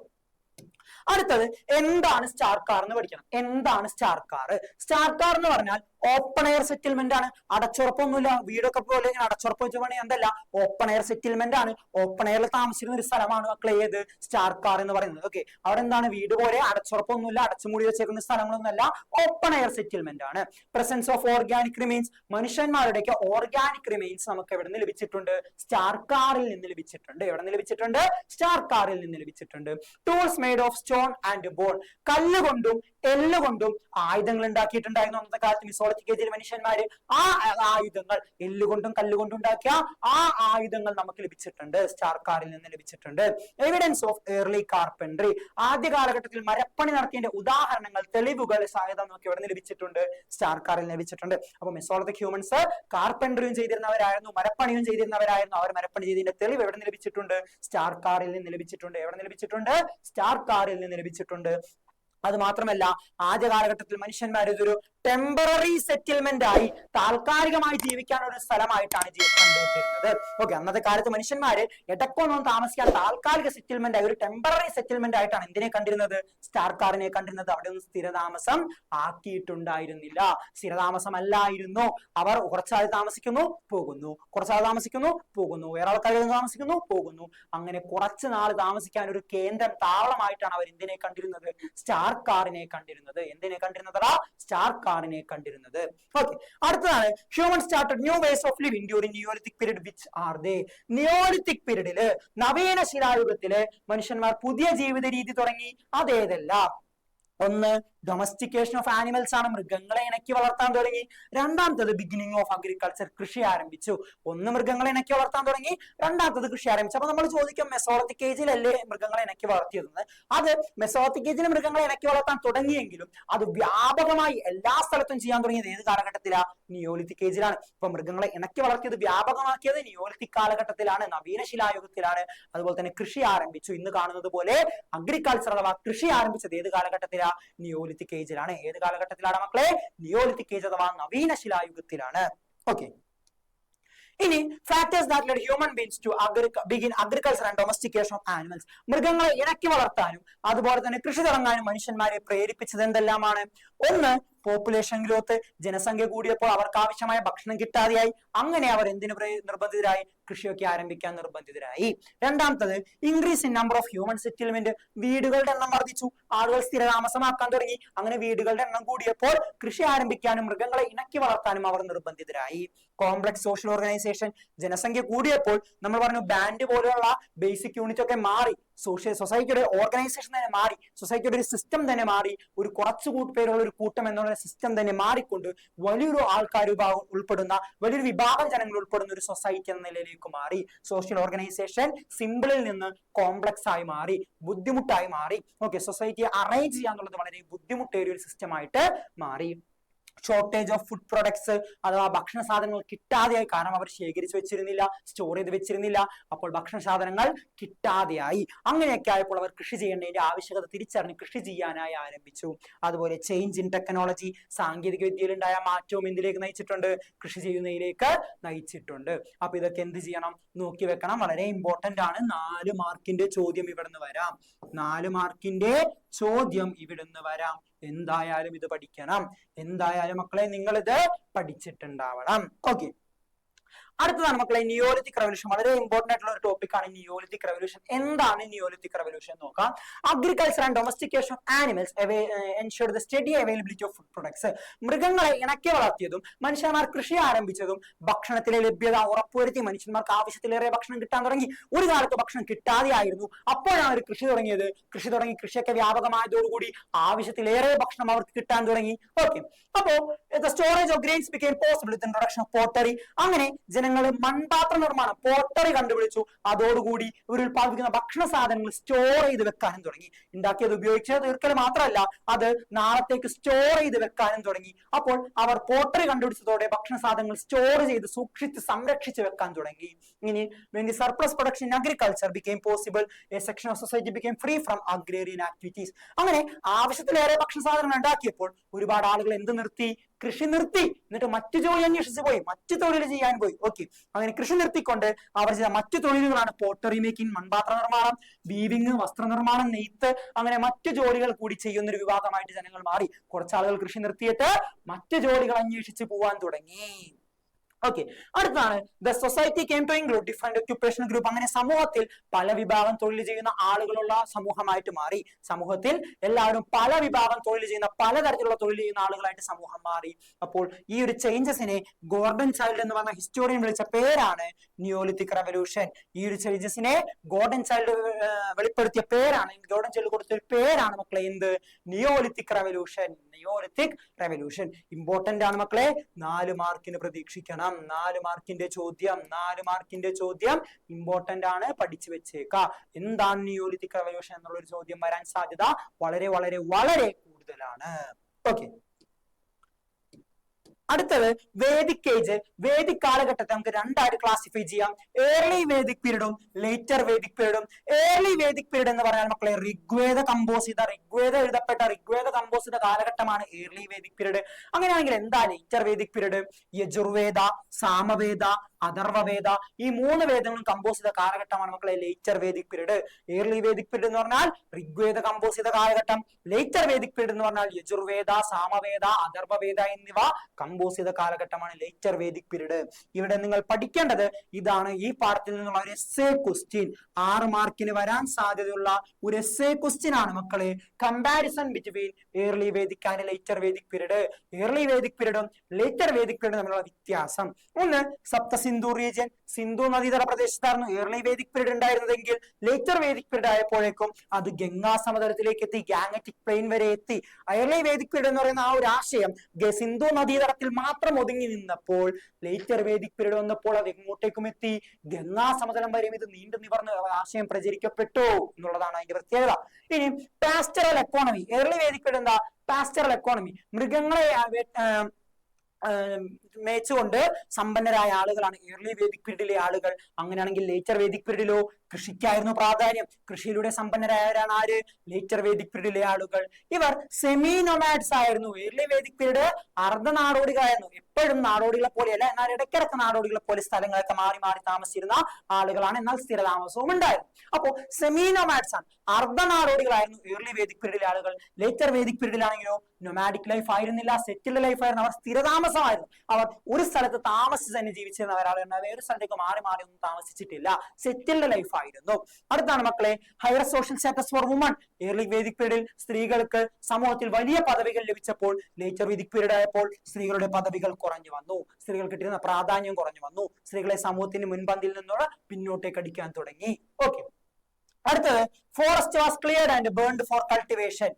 അടുത്തത് എന്താണ് സ്റ്റാർക്കാർ എന്ന് പഠിക്കണം. എന്താണ് സ്റ്റാർക്കാർ? സ്റ്റാർക്കാർ എന്ന് പറഞ്ഞാൽ ഓപ്പൺ എയർ സെറ്റിൽമെന്റ് ആണ്. അടച്ചുറപ്പൊന്നുമില്ല, വീടൊക്കെ പോലെ ഇങ്ങനെ അടച്ചുറപ്പ് വെച്ച പണി എന്തല്ല, ഓപ്പൺ എയർ സെറ്റിൽമെന്റ് ആണ്. ഓപ്പൺ എയറിൽ താമസിക്കുന്ന ഒരു സ്ഥലമാണ് മക്കളെ ഏത്? സ്റ്റാർക്കാർ എന്ന് പറയുന്നത്. ഓക്കെ, അവിടെ എന്താണ്? വീട് പോലെ അടച്ചുറപ്പൊന്നുമില്ല, അടച്ചുമൂടി വെച്ചേക്കുന്ന സ്ഥലങ്ങളൊന്നുമല്ല, ഓപ്പൺ എയർ സെറ്റിൽമെന്റ് ആണ്. Presence of organic remains. മനുഷ്യന്മാരുടെയൊക്കെ ഓർഗാനിക് റിമെയിൻസ് നമുക്ക് എവിടെ നിന്ന് ലഭിച്ചിട്ടുണ്ട്? സ്റ്റാർക്കാറിൽ നിന്ന് ലഭിച്ചിട്ടുണ്ട്. എവിടെ നിന്ന് ലഭിച്ചിട്ടുണ്ട്? സ്റ്റാർക്കാറിൽ നിന്ന് ലഭിച്ചിട്ടുണ്ട്. Tools made of stone and bone. കല്ലുകൊണ്ടും എല്ലുകൊണ്ടും ആയുധങ്ങൾ ഉണ്ടാക്കിയിട്ടുണ്ടായിരുന്നു അന്നത്തെ കാലത്ത് മെസോളിത്തിക് ഏജിൽ മനുഷ്യന്മാര്. ആ ആയുധങ്ങൾ, എല്ലുകൊണ്ടും കല്ലുകൊണ്ടും ഉണ്ടാക്കിയ ആ ആയുധങ്ങൾ നമുക്ക് ലഭിച്ചിട്ടുണ്ട്, സ്റ്റാർക്കാറിൽ നിന്ന് ലഭിച്ചിട്ടുണ്ട്. Evidence of early carpentry. ആദ്യ കാലഘട്ടത്തിൽ മരപ്പണി നടത്തിയതിന്റെ ഉദാഹരണങ്ങൾ, തെളിവുകൾ, സാധ്യത നമുക്ക് എവിടെ നിന്ന് ലഭിച്ചിട്ടുണ്ട്? സ്റ്റാർക്കാറിൽ ലഭിച്ചിട്ടുണ്ട്. അപ്പൊ മെസോളിത്തിക് ഹ്യൂമൻസ് കാർപ്പൻട്രിയും ചെയ്തിരുന്നവരായിരുന്നു, മരപ്പണിയും ചെയ്തിരുന്നവരായിരുന്നു. അവർ മരപ്പണി ചെയ്തതിന്റെ തെളിവ് എവിടെ നിന്ന് ലഭിച്ചിട്ടുണ്ട്? സ്റ്റാർക്കാറിൽ നിന്ന് ലഭിച്ചിട്ടുണ്ട്. എവിടെ നിന്ന് ലഭിച്ചിട്ടുണ്ട്? സ്റ്റാർക്കാറിൽ നിന്ന് ലഭിച്ചിട്ടുണ്ട്. അത് മാത്രമല്ല, ആദ്യ കാലഘട്ടത്തിൽ മനുഷ്യന്മാർ ഇതൊരു ടെമ്പററി സെറ്റിൽമെന്റ് ആയി, താൽക്കാലികമായി ജീവിക്കാൻ ഒരു സ്ഥലമായിട്ടാണ് കണ്ടുകൊണ്ടിരുന്നത്. ഓക്കെ, അന്നത്തെ കാലത്ത് മനുഷ്യന്മാര് ഇടക്കൊന്നും താമസിക്കാൻ താൽക്കാലിക സെറ്റിൽമെന്റ് ആയി, ഒരു ടെമ്പററി സെറ്റിൽമെന്റ് ആയിട്ടാണ് എന്തിനെ കണ്ടിരുന്നത്? സ്റ്റാർക്കാറിനെ കണ്ടിരുന്നത്. അവിടെ ഒന്നും സ്ഥിരതാമസം ആക്കിയിട്ടുണ്ടായിരുന്നില്ല, സ്ഥിരതാമസം അല്ലായിരുന്നു. അവർ കുറച്ചാൾ താമസിക്കുന്നു, പോകുന്നു, കുറച്ചാൾ താമസിക്കുന്നു, പോകുന്നു, വേറെ ആൾക്കാർ താമസിക്കുന്നു, പോകുന്നു. അങ്ങനെ കുറച്ചു നാൾ താമസിക്കാൻ ഒരു കേന്ദ്രം, താവളമായിട്ടാണ് അവർ എന്തിനെ കണ്ടിരുന്നത്? സ്റ്റാർക്കാറിനെ കണ്ടിരുന്നത്. എന്തിനെ കണ്ടിരുന്നതാ? സ്റ്റാർക്കാറിനെ കണ്ടിരുന്നത്. ഓക്കെ, അടുത്തതാണ് human started new ways of living during Neolithic period. Which are they? Neolithic പീരീഡില്, നവീന ശിലായുഗത്തില് മനുഷ്യന്മാർ പുതിയ ജീവിത രീതി തുടങ്ങി. അതേതെല്ലാം? ഒന്ന്, ഡൊമസ്റ്റിക്കേഷൻ ഓഫ് ആനിമൽസ് ആണ്, മൃഗങ്ങളെ ഇണക്കി വളർത്താൻ തുടങ്ങി. രണ്ടാമത്തത് ബിഗിനിങ് ഓഫ് അഗ്രികൾച്ചർ, കൃഷി ആരംഭിച്ചു. ഒന്ന്, മൃഗങ്ങളെ ഇണക്കി വളർത്താൻ തുടങ്ങി, രണ്ടാമത്തത് കൃഷി ആരംഭിച്ചു. അപ്പൊ നമ്മൾ ചോദിക്കും, മെസോളിത്തിക് ഏജിലല്ലേ മൃഗങ്ങളെ ഇണക്കി വളർത്തിയതെന്ന്? അത് മെസോളിത്തിക് ഏജിൽ മൃഗങ്ങളെ ഇണക്കി വളർത്താൻ തുടങ്ങിയെങ്കിലും അത് വ്യാപകമായി എല്ലാ സ്ഥലത്തും ചെയ്യാൻ തുടങ്ങിയത് ഏത് കാലഘട്ടത്തിലാണ്? നിയോലിത്തിക് ഏജിലാണ്. ഇപ്പൊ മൃഗങ്ങളെ ഇണക്കി വളർത്തിയത്, വ്യാപകമാക്കിയത് നിയോലിത്തിക് കാലഘട്ടത്തിലാണ്, നവീന ശിലായുഗത്തിലാണ്. അതുപോലെ തന്നെ കൃഷി ആരംഭിച്ചു. ഇന്ന് കാണുന്നത് പോലെ അഗ്രികൾച്ചർ അഥവാ കൃഷി ആരംഭിച്ചത് ഏത് കാലഘട്ടത്തിലാണ്? നിയോലിത്തിക് ഏജിലാണ്. ഏത് കാലഘട്ടത്തിലാണ് മക്കളെ? നിയോലിത്തിക് ഏജ് അഥവാ നവീന ശിലായുഗത്തിലാണ്. ഓക്കെ, ഇനി factors that led human beings to begin agriculture and domestication of animals. മൃഗങ്ങളെ ഇണക്കി വളർത്താനും അതുപോലെ തന്നെ കൃഷി തുടങ്ങാനും മനുഷ്യന്മാരെ പ്രേരിപ്പിച്ചത് എന്തെല്ലാമാണ്? ഒന്ന്, പോപ്പുലേഷൻ ഗ്രോത്ത്. ജനസംഖ്യ കൂടിയപ്പോൾ അവർക്ക് ആവശ്യമായ ഭക്ഷണം കിട്ടാതെയായി. അങ്ങനെ അവർ എന്തിനു നിർബന്ധിതരായി? കൃഷിയൊക്കെ ആരംഭിക്കാൻ നിർബന്ധിതരായി. രണ്ടാമത്തത്, increase in number of human settlement. വീടുകളുടെ എണ്ണം വർദ്ധിച്ചു, ആളുകൾ സ്ഥിരതാമസമാക്കാൻ തുടങ്ങി. അങ്ങനെ വീടുകളുടെ എണ്ണം കൂടിയപ്പോൾ കൃഷി ആരംഭിക്കാനും മൃഗങ്ങളെ ഇണക്കി വളർത്താനും അവർ നിർബന്ധിതരായി. Complex social organisation. ജനസംഖ്യ കൂടിയപ്പോൾ നമ്മൾ പറഞ്ഞു ബാൻഡ് പോലെയുള്ള ബേസിക് യൂണിറ്റ് ഒക്കെ മാറി, സൊസൈറ്റിയുടെ ഓർഗനൈസേഷൻ തന്നെ മാറി, സൊസൈറ്റിയുടെ ഒരു സിസ്റ്റം തന്നെ മാറി. ഒരു കുറച്ചു പേരുള്ള ഒരു കൂട്ടം എന്നുള്ള സിസ്റ്റം തന്നെ മാറിക്കൊണ്ട് വലിയൊരു ആൾക്കാർ വിഭാഗം ഉൾപ്പെടുന്ന, വലിയൊരു വിഭാഗം ജനങ്ങൾ ഉൾപ്പെടുന്ന ഒരു സൊസൈറ്റി എന്ന നിലയിലേക്ക് മാറി. സോഷ്യൽ ഓർഗനൈസേഷൻ സിമ്പിളിൽ നിന്ന് കോംപ്ലക്സ് ആയി മാറി, ബുദ്ധിമുട്ടായി മാറി. ഓക്കെ, സൊസൈറ്റിയെ അറേഞ്ച് ചെയ്യാന്നുള്ളത് വളരെ ബുദ്ധിമുട്ടേറിയ ഒരു സിസ്റ്റം ആയിട്ട് മാറി. ഷോർട്ടേജ് ഓഫ് ഫുഡ് പ്രൊഡക്ട്സ്, അഥവാ ഭക്ഷണ സാധനങ്ങൾ കിട്ടാതെയായി. കാരണം അവർ ശേഖരിച്ചു വെച്ചിരുന്നില്ല, സ്റ്റോർ ചെയ്ത് വെച്ചിരുന്നില്ല. അപ്പോൾ ഭക്ഷണ സാധനങ്ങൾ കിട്ടാതെയായി. അങ്ങനെയൊക്കെ ആയപ്പോൾ അവർ കൃഷി ചെയ്യേണ്ടതിന്റെ ആവശ്യകത തിരിച്ചറിഞ്ഞ് കൃഷി ചെയ്യാനായി ആരംഭിച്ചു. അതുപോലെ ചേഞ്ച് ഇൻ ടെക്നോളജി, സാങ്കേതിക വിദ്യയിൽ ഉണ്ടായ മാറ്റവും എന്തിലേക്ക് നയിച്ചിട്ടുണ്ട്? കൃഷി ചെയ്യുന്നതിലേക്ക് നയിച്ചിട്ടുണ്ട്. അപ്പൊ ഇതൊക്കെ എന്ത് ചെയ്യണം? നോക്കി വെക്കണം. വളരെ ഇമ്പോർട്ടന്റ് ആണ്. 4 മാർക്കിന്റെ ചോദ്യം ഇവിടുന്ന് വരാം. 4 മാർക്കിന്റെ ചോദ്യം ഇവിടുന്ന് വരാം. എന്തായാലും ഇത് പഠിക്കണം. എന്തായാലും മക്കളെ നിങ്ങൾ ഇത് പഠിച്ചിട്ടുണ്ടാവണം. ഓക്കെ, അടുത്തതാണ് മക്കളെ നിയോലിത്തിക് റവല്യൂഷൻ. വളരെ ഇമ്പോർട്ടന്റ് ആയിട്ടുള്ള ഒരു ടോപ്പിക് ആണ് നിയോലിത്തിക് റവല്യൂഷൻ. എന്താണ് നിയോലിത്തിക് റവല്യൂഷൻ നോക്കാം. Agriculture and domestication of animals ensured the study availability of food products. മൃഗങ്ങളെ ഇണക്കി വളർത്തിയതും മനുഷ്യന്മാർ കൃഷി ആരംഭിച്ചതും ഭക്ഷണത്തിലെ ലഭ്യത ഉറപ്പുവരുത്തി മനുഷ്യന്മാർക്ക് ആവശ്യത്തിലേറെ ഭക്ഷണം കിട്ടാൻ തുടങ്ങി. ഒരു കാലത്ത് ഭക്ഷണം കിട്ടാതെയായിരുന്നു. അപ്പോഴാണ് അവർ കൃഷി തുടങ്ങിയത്. കൃഷിയൊക്കെ വ്യാപകമായതോടുകൂടി ആവശ്യത്തിലേറെ ഭക്ഷണം അവർക്ക് കിട്ടാൻ തുടങ്ങി. ഓക്കെ, അപ്പോ the storage of grains became possible with the introduction of pottery. അങ്ങനെ ജനങ്ങൾ മൺപാത്ര നിർമ്മാണം, പോട്ടറി കണ്ടുപിടിച്ചു. അതോടുകൂടി ഇവർ ഉൽപ്പാദിപ്പിക്കുന്ന ഭക്ഷണ സാധനങ്ങൾ സ്റ്റോർ ചെയ്ത് വെക്കാനും തുടങ്ങി. ഉണ്ടാക്കിയത് ഉപയോഗിച്ച് തീർക്കൽ മാത്രമല്ല, അത് നാളത്തേക്ക് സ്റ്റോർ ചെയ്ത് വെക്കാനും തുടങ്ങി. അപ്പോൾ അവർ പോട്ടറി കണ്ടുപിടിച്ചതോടെ ഭക്ഷണ സാധനങ്ങൾ സ്റ്റോർ ചെയ്ത് സൂക്ഷിച്ച് സംരക്ഷിച്ച് വെക്കാൻ തുടങ്ങി. ഇനി when the surplus production in agriculture became possible, a section of society became free from agrarian activities. അങ്ങനെ ആവശ്യത്തിലേറെ ഭക്ഷണ സാധനങ്ങൾ ഉണ്ടാക്കിയപ്പോൾ ഒരുപാട് ആളുകൾ എന്ത് നിർത്തി? കൃഷി നിർത്തി. എന്നിട്ട് മറ്റു ജോലി അന്വേഷിച്ച് പോയി, മറ്റു തൊഴിൽ ചെയ്യാൻ പോയി. ഓക്കെ, അങ്ങനെ കൃഷി നിർത്തിക്കൊണ്ട് അവർ ചെയ്ത മറ്റു തൊഴിലുകളാണ് പോട്ടറി മേക്കിംഗ്, മൺപാത്ര നിർമ്മാണം, വീവിങ്, വസ്ത്രനിർമ്മാണം, നെയ്ത്ത്, അങ്ങനെ മറ്റു ജോലികൾ കൂടി ചെയ്യുന്ന ഒരു വിഭാഗമായിട്ട് ജനങ്ങൾ മാറി. കുറച്ചാളുകൾ കൃഷി നിർത്തിയിട്ട് മറ്റു ജോലികൾ അന്വേഷിച്ച് പോവാൻ തുടങ്ങി. ഓക്കെ, അടുത്താണ് the society came to include different occupational group. അങ്ങനെ സമൂഹത്തിൽ പല വിഭാഗം തൊഴിൽ ചെയ്യുന്ന ആളുകളുള്ള സമൂഹമായിട്ട് മാറി. സമൂഹത്തിൽ എല്ലാവരും പല വിഭാഗം തൊഴിൽ ചെയ്യുന്ന, പലതരത്തിലുള്ള തൊഴിൽ ചെയ്യുന്ന ആളുകളായിട്ട് സമൂഹം മാറി. അപ്പോൾ ഈ ഒരു ചേഞ്ചസിനെ ഗോർഡൻ ചൈൽഡ് എന്ന് പറഞ്ഞ ഹിസ്റ്റോറിയൻ വിളിച്ച പേരാണ് നിയോലിത്തിക് റെവല്യൂഷൻ. ഈ ഒരു ചേഞ്ചസിനെ ഗോർഡൻ ചൈൽഡ് വെളിപ്പെടുത്തിയ പേരാണ്, ഗോർഡൻ ചൈൽഡ് കൊടുത്ത ഒരു പേരാണ് മക്കളെ എന്ത്? Neolithic revolution. Neolithic revolution important ആണ് മക്കളെ. 4 മാർക്കിന് പ്രതീക്ഷിക്കണം. 4 മാർക്കിന്റെ ചോദ്യം, 4 മാർക്കിന്റെ ചോദ്യം ഇമ്പോർട്ടന്റ് ആണ്, പഠിച്ചു വെച്ചേക്ക. എന്താണ് നിയോലിത്തിക് റെവല്യൂഷൻ എന്നുള്ള ഒരു ചോദ്യം വരാൻ സാധ്യത വളരെ വളരെ വളരെ കൂടുതലാണ്. ഓക്കെ, അടുത്തത് വേദിക് ഏജ്. വേദിക് കാലഘട്ടത്തെ നമുക്ക് രണ്ടായിട്ട് ക്ലാസിഫൈ ചെയ്യാം. ഏർലി വേദിക് പീരീഡും ലേറ്റർ വേദിക് പീരീഡും. ഏർലി വേദിക് പീരീഡ് എന്ന് പറഞ്ഞാൽ മക്കളെ ഋഗ്വേദ കമ്പോസ് ചെയ്ത, ഋഗ്വേദ എഴുതപ്പെട്ട, ഋഗ്വേദ കമ്പോസ് ചെയ്ത കാലഘട്ടമാണ് ഏർലി വേദിക് പീരീഡ്. അങ്ങനെയാണെങ്കിൽ എന്താ later Vedic period? Yajurveda, Samaveda, Atharvaveda, ഈ 3 വേദങ്ങളും കമ്പോസ് ചെയ്ത കാലഘട്ടമാണ് മക്കളെ later Vedic period. Early Vedic period എന്ന് പറഞ്ഞാൽ ഋഗ്വേദ കമ്പോസ് ചെയ്ത കാലഘട്ടം. ലേറ്റർ വേദിക് പീരീഡ് എന്ന് പറഞ്ഞാൽ യജുർവേദ, സാമവേദ, അഥർവവേദ എന്നിവ കമ്പോസ് ചെയ്ത കാലഘട്ടമാണ് ലേറ്റർ വേദിക് പീരീഡ്. ഇവിടെ നിങ്ങൾ പഠിക്കേണ്ടത് ഇതാണ്. ഈ പാഠത്തിൽ നിന്നുള്ള ഒരു എസ്സേ ക്വസ്റ്റ്യൻ, 6 മാർക്കിന് വരാൻ സാധ്യതയുള്ള ഒരു എസ്സേ ക്വസ്റ്റ്യൻ ആണ് മക്കളെ. Comparison between early Vedic and later Vedic period. Early Vedic പീരീഡും ലേറ്റർ വേദിക് പീരീഡും തമ്മിലുള്ള വ്യത്യാസം. ഒന്ന്, സിന്ധു റീജിയൻ, സിന്ധു നദീതട പ്രദേശത്തായിരുന്നു ഏർലി വേദിക് പീരീഡ് ഉണ്ടായിരുന്നതെങ്കിൽ ലേറ്റർ വേദിക് പീരീഡ് ആയപ്പോഴേക്കും അത് ഗംഗാ സമതലത്തിലേക്ക് എത്തി, ഗാംഗറ്റിക് പ്ലെയിൻ വരെ എത്തി. ഏർലി വേദിക് പീരീഡ് എന്ന് പറയുന്ന ആ ഒരു ആശയം സിന്ധു നദീതടത്തിൽ മാത്രം ഒതുങ്ങി നിന്നപ്പോൾ ലേറ്റർ വേദിക് പീരീഡ് വന്നപ്പോൾ അത് എങ്ങോട്ടേക്കും എത്തി? ഗംഗാ സമതലം വരെയും ഇത് നീണ്ടു നിവർന്ന് ആശയം പ്രചരിക്കപ്പെട്ടു എന്നുള്ളതാണ് അതിന്റെ പ്രത്യേകത. ഇനി pastoral economy. Early Vedic period എന്താ? Pastoral economy. മൃഗങ്ങളെ മേച്ചുകൊണ്ട് സമ്പന്നരായ ആളുകളാണ് ഏർലി വേദിക് പീരീഡിലെ ആളുകൾ. അങ്ങനെയാണെങ്കിൽ ലേറ്റർ വേദിക് പീരീഡിലോ കൃഷിക്കായിരുന്നു പ്രാധാന്യം. കൃഷിയിലൂടെ സമ്പന്നരായവരാണ് ആര്? ലേറ്റർ വേദിക് പീരീഡിലെ ആളുകൾ. ഇവർ സെമി നൊമാഡ്സ് ആയിരുന്നു. ഏർലി വേദിക് പീരീഡ് അർദ്ധനാടോടികളായിരുന്നു. എപ്പോഴും നാടോടികളെ പോലെയല്ല, എന്നാൽ ഇടയ്ക്കിടക്ക് നാടോടികളെ പോലെ സ്ഥലങ്ങളൊക്കെ മാറി മാറി താമസിച്ചിരുന്ന ആളുകളാണ്. എന്നാൽ സ്ഥിരതാമസവും ഉണ്ടായിരുന്നു. അപ്പോ സെമി നൊമാഡ്സ് ആണ്, അർദ്ധനാടോടികളായിരുന്നു ഏർലി വേദിക് പീരീഡിലെ ആളുകൾ. ലേറ്റർ വേദിക് പീരീഡിലാണെങ്കിലോ നൊമാഡിക് ലൈഫ് ആയിരുന്നില്ല, സെറ്റിൽഡ് ലൈഫ് ആയിരുന്നു. അവർ സ്ഥിരതാമസമായിരുന്നു. അവർ ഒരു സ്ഥലത്ത് താമസിച്ച് തന്നെ ജീവിച്ചിരുന്നവരാണ്. വേറെ സ്ഥലത്തേക്ക് മാറി മാറി ഒന്നും താമസിച്ചിട്ടില്ല. സെറ്റിൽഡ് ലൈഫ് ആയിരുന്നു. അടുത്താണ് മക്കളെ higher social status four woman. Early Vedic പീരീഡിൽ സ്ത്രീകൾക്ക് സമൂഹത്തിൽ വലിയ പദവികൾ ലഭിച്ചപ്പോൾ ലേറ്റർ വേദിക് പീരീഡ് ആയപ്പോൾ സ്ത്രീകളുടെ പദവികൾ കുറഞ്ഞു വന്നു. സ്ത്രീകൾ കിട്ടിയിരുന്ന പ്രാധാന്യം കുറഞ്ഞു വന്നു. സ്ത്രീകളെ സമൂഹത്തിന് മുൻപന്തിയിൽ നിന്നുള്ള പിന്നോട്ടേക്ക് അടിക്കാൻ തുടങ്ങി. ഓക്കെ, അടുത്തത് forest was cleared and burned for cultivation.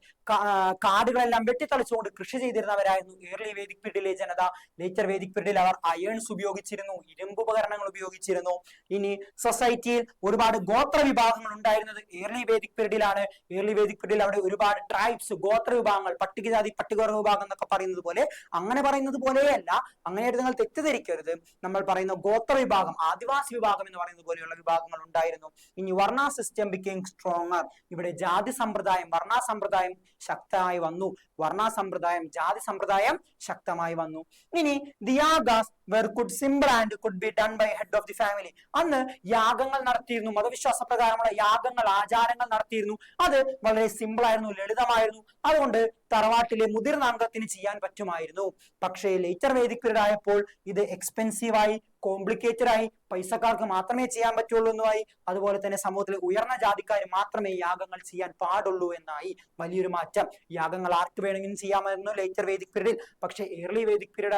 കാടുകളെല്ലാം വെട്ടിത്തളിച്ചുകൊണ്ട് കൃഷി ചെയ്തിരുന്നവരായിരുന്നു ഏർലി വേദിക് പീരീഡിലെ ജനത. ലേറ്റർ വേദിക് പീരീഡിൽ അവർ അയേൺസ് ഉപയോഗിച്ചിരുന്നു, ഇരുമ്പ് ഉപകരണങ്ങൾ ഉപയോഗിച്ചിരുന്നു. ഇനി സൊസൈറ്റിയിൽ ഒരുപാട് ഗോത്ര വിഭാഗങ്ങൾ ഉണ്ടായിരുന്നത് ഏർലി വേദിക് പീരീഡിലാണ്. ഏർലി വേദിക് പീരീഡിൽ അവിടെ ഒരുപാട് ട്രൈബ്സ്, ഗോത്ര വിഭാഗങ്ങൾ, പട്ടികജാതി പട്ടികവർഗ വിഭാഗം എന്നൊക്കെ പറയുന്നത് പോലെ, അങ്ങനെ പറയുന്നത് പോലെയല്ല, അങ്ങനെയായിട്ട് നിങ്ങൾ തെറ്റിദ്ധരിക്കരുത്. നമ്മൾ പറയുന്ന ഗോത്ര വിഭാഗം, ആദിവാസി വിഭാഗം എന്ന് പറയുന്നത് പോലെയുള്ള വിഭാഗങ്ങൾ ഉണ്ടായിരുന്നു. ഇനി വർണ്ണ സിസ്റ്റം ബിക്കേം സ്ട്രോങ്ങർ. ഇവിടെ ജാതി സമ്പ്രദായം, വർണ്ണ സമ്പ്രദായം ശക്തമായി വന്നു. വർണ്ണ സമ്പ്രദായം, ജാതി സമ്പ്രദായം ശക്തമായി വന്നു. ഇനി ദിയാഗാസ് were could simple and could be done by head of the family. അന്ന് യാഗങ്ങൾ നടത്തിയിരുന്നു, മതവിശ്വാസ പ്രകാരമുള്ള യാഗങ്ങൾ, ആചാരങ്ങൾ നടത്തിയിരുന്നു. അത് വളരെ സിമ്പിൾ ആയിരുന്നു, ലളിതമായിരുന്നു. അതുകൊണ്ട് തറവാട്ടിലെ മുതിർന്ന അംഗത്തിന് ചെയ്യാൻ പറ്റുമായിരുന്നു. പക്ഷേ ലേറ്റർ വേദിക് പീരീഡ് ആയപ്പോൾ ഇത് എക്സ്പെൻസീവായി, കോംപ്ലിക്കേറ്റഡ് ആയി, പൈസക്കാർക്ക് മാത്രമേ ചെയ്യാൻ പറ്റുള്ളൂ എന്നായി. അതുപോലെ തന്നെ സമൂഹത്തിലെ ഉയർന്ന ജാതിക്കാർ മാത്രമേ യാഗങ്ങൾ ചെയ്യാൻ പാടുള്ളൂ എന്നായി. വലിയൊരു മാറ്റം. യാഗങ്ങൾ ആർക്ക് വേണമെങ്കിലും ചെയ്യാമായിരുന്നു ലേറ്റർ വേദിക് പീരീഡിൽ. പക്ഷേ early Vedic period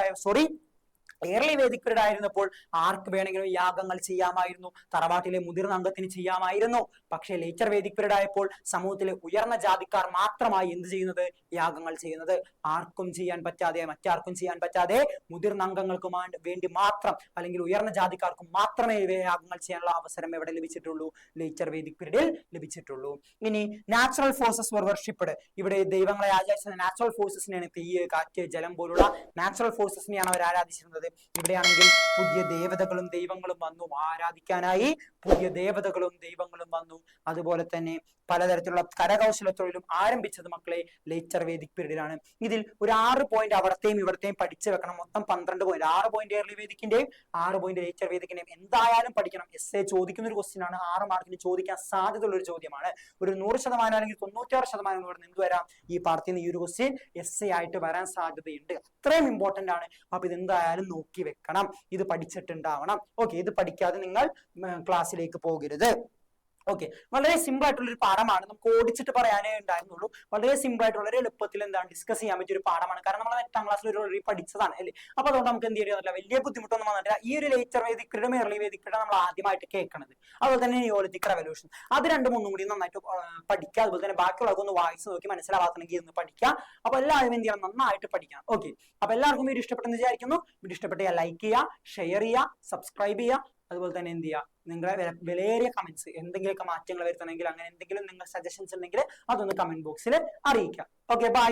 early Vedic period ആയിരുന്നപ്പോൾ ആർക്ക് വേണമെങ്കിലും യാഗങ്ങൾ ചെയ്യാമായിരുന്നു, തറവാട്ടിലെ മുതിർന്ന അംഗത്തിന് ചെയ്യാമായിരുന്നു. പക്ഷേ ലേറ്റർ വേദിക് പീരീഡ് ആയപ്പോൾ സമൂഹത്തിലെ ഉയർന്ന ജാതിക്കാർ മാത്രമായി എന്ത് ചെയ്യുന്നത്? യാഗങ്ങൾ ചെയ്യുന്നത്. ആർക്കും ചെയ്യാൻ പറ്റാതെ, മറ്റാർക്കും ചെയ്യാൻ പറ്റാതെ, മുതിർന്ന അംഗങ്ങൾക്ക് വേണ്ടി മാത്രം, അല്ലെങ്കിൽ ഉയർന്ന ജാതിക്കാർക്കും മാത്രമേ യാഗങ്ങൾ ചെയ്യാനുള്ള അവസരം എവിടെ ലഭിച്ചിട്ടുള്ളൂ? ലേറ്റർ വേദിക് പീരീഡിൽ ലഭിച്ചിട്ടുള്ളൂ. ഇനി നാച്ചുറൽ ഫോഴ്സസ് വർ വർഷിപ്പ്ഡ്. ഇവിടെ ദൈവങ്ങളെ ആരാധിച്ചത് നാച്ചുറൽ ഫോഴ്സസിനെയാണ്. തീയ്, കാറ്റ്, ജലം പോലുള്ള നാച്ചുറൽ ഫോഴ്സസിനെയാണ് അവർ ആരാധിച്ചിരുന്നത്. ഇവിടെയാണെങ്കിൽ പുതിയ ദേവതകളും ദൈവങ്ങളും വന്നു ആരാധിക്കാനായി. പുതിയ ദേവതകളും ദൈവങ്ങളും വന്നു. അതുപോലെ തന്നെ പലതരത്തിലുള്ള കരകൗശല തൊഴിലും ആരംഭിച്ചത് മക്കളെ ലേറ്റർ വേദിക് പീരീഡിലാണ്. ഇതിൽ ഒരു 6 പോയിന്റ് അവിടത്തെയും ഇവിടത്തെയും പഠിച്ചു വെക്കണം. മൊത്തം 12 പോയിന്റ്. 6 പോയിന്റ് ഏർലി വേദിക്കിന്റെയും 6 പോയിന്റ് ലേറ്റർ വേദിക്കിന്റെയും എന്തായാലും പഠിക്കണം. എസ്സേ ചോദിക്കുന്ന ഒരു ക്വസ്റ്റ്യൻ ആണ്. 6 മാർക്കിന് ചോദിക്കാൻ സാധ്യതയുള്ള ഒരു ചോദ്യമാണ്. ഒരു 100% അല്ലെങ്കിൽ 96% ഇവിടെ എന്ത് വരാം? ഈ പാർട്ടിയിൽ നിന്ന് ഈ ഒരു ക്വസ്റ്റ്യൻ എസ്സേ ആയിട്ട് വരാൻ സാധ്യതയുണ്ട്. അത്രയും ഇമ്പോർട്ടന്റ് ആണ്. അപ്പൊ ഇത് എന്തായാലും നോക്കി വെക്കണം, ഇത് പഠിച്ചിട്ടുണ്ടാവണം. ഓക്കെ, ഇത് പഠിക്കാതെ നിങ്ങൾ ക്ലാസ്സിലേക്ക് പോകരുത്. ഓക്കെ, വളരെ സിമ്പിൾ ആയിട്ടുള്ള ഒരു പാഠമാണ്. നമുക്ക് ഓടിച്ചിട്ട് പറയാനേ ഉണ്ടായിരുന്നുള്ളൂ. വളരെ സിമ്പിൾ ആയിട്ട് വളരെ എളുപ്പത്തിൽ എന്താണ് ഡിസ്കസ് ചെയ്യാൻ പറ്റിയ ഒരു പാഠമാണ്. കാരണം നമ്മൾ 8ാം ക്ലാസ്സിൽ ഒരു പഠിച്ചതാണ് അല്ലേ. അപ്പൊ അതുകൊണ്ട് നമുക്ക് എന്ത് ചെയ്യാൻ വലിയ ബുദ്ധിമുട്ടൊന്നും വന്നിട്ടില്ല. ഈ ഒരു ലേറ്റർ വേദിക് പീരീഡും ഏർലി വേദിക് പീരീഡും നമ്മൾ ആദ്യമായിട്ട് കേൾക്കണത്. അതുപോലെ തന്നെ നിയോളിത്തിക് റെവല്യൂഷൻ, അത് 2-3 കൂടി നന്നായിട്ട് പഠിക്കുക. അതുപോലെ തന്നെ ബാക്കിയുള്ളതൊക്കെ ഒന്ന് വായിച്ച് നോക്കി മനസ്സിലാവാത്തണെങ്കിൽ ഒന്ന് പഠിക്കുക. അപ്പൊ എല്ലാവരും എന്ത് ചെയ്യണം? നന്നായിട്ട് പഠിക്കണം. ഓക്കെ, അപ്പൊ എല്ലാവർക്കും വീഡിയോ ഇഷ്ടപ്പെട്ടെന്ന് വിചാരിക്കുന്നു. വീഡിയോ ഇഷ്ടപ്പെട്ടാൽ ലൈക്ക് ചെയ്യുക, ഷെയർ ചെയ്യുക, സബ്സ്ക്രൈബ് ചെയ്യുക. അതുപോലെ തന്നെ എന്ത് ചെയ്യുക? നിങ്ങളുടെ വിലയേറിയ കമന്റ്സ്, എന്തെങ്കിലുമൊക്കെ മാറ്റങ്ങൾ വരുത്തണമെങ്കിൽ, അങ്ങനെ എന്തെങ്കിലും നിങ്ങൾ സജഷൻസ് ഉണ്ടെങ്കിൽ അതൊന്ന് കമന്റ് ബോക്സിൽ അറിയിക്കാം. Okay, by.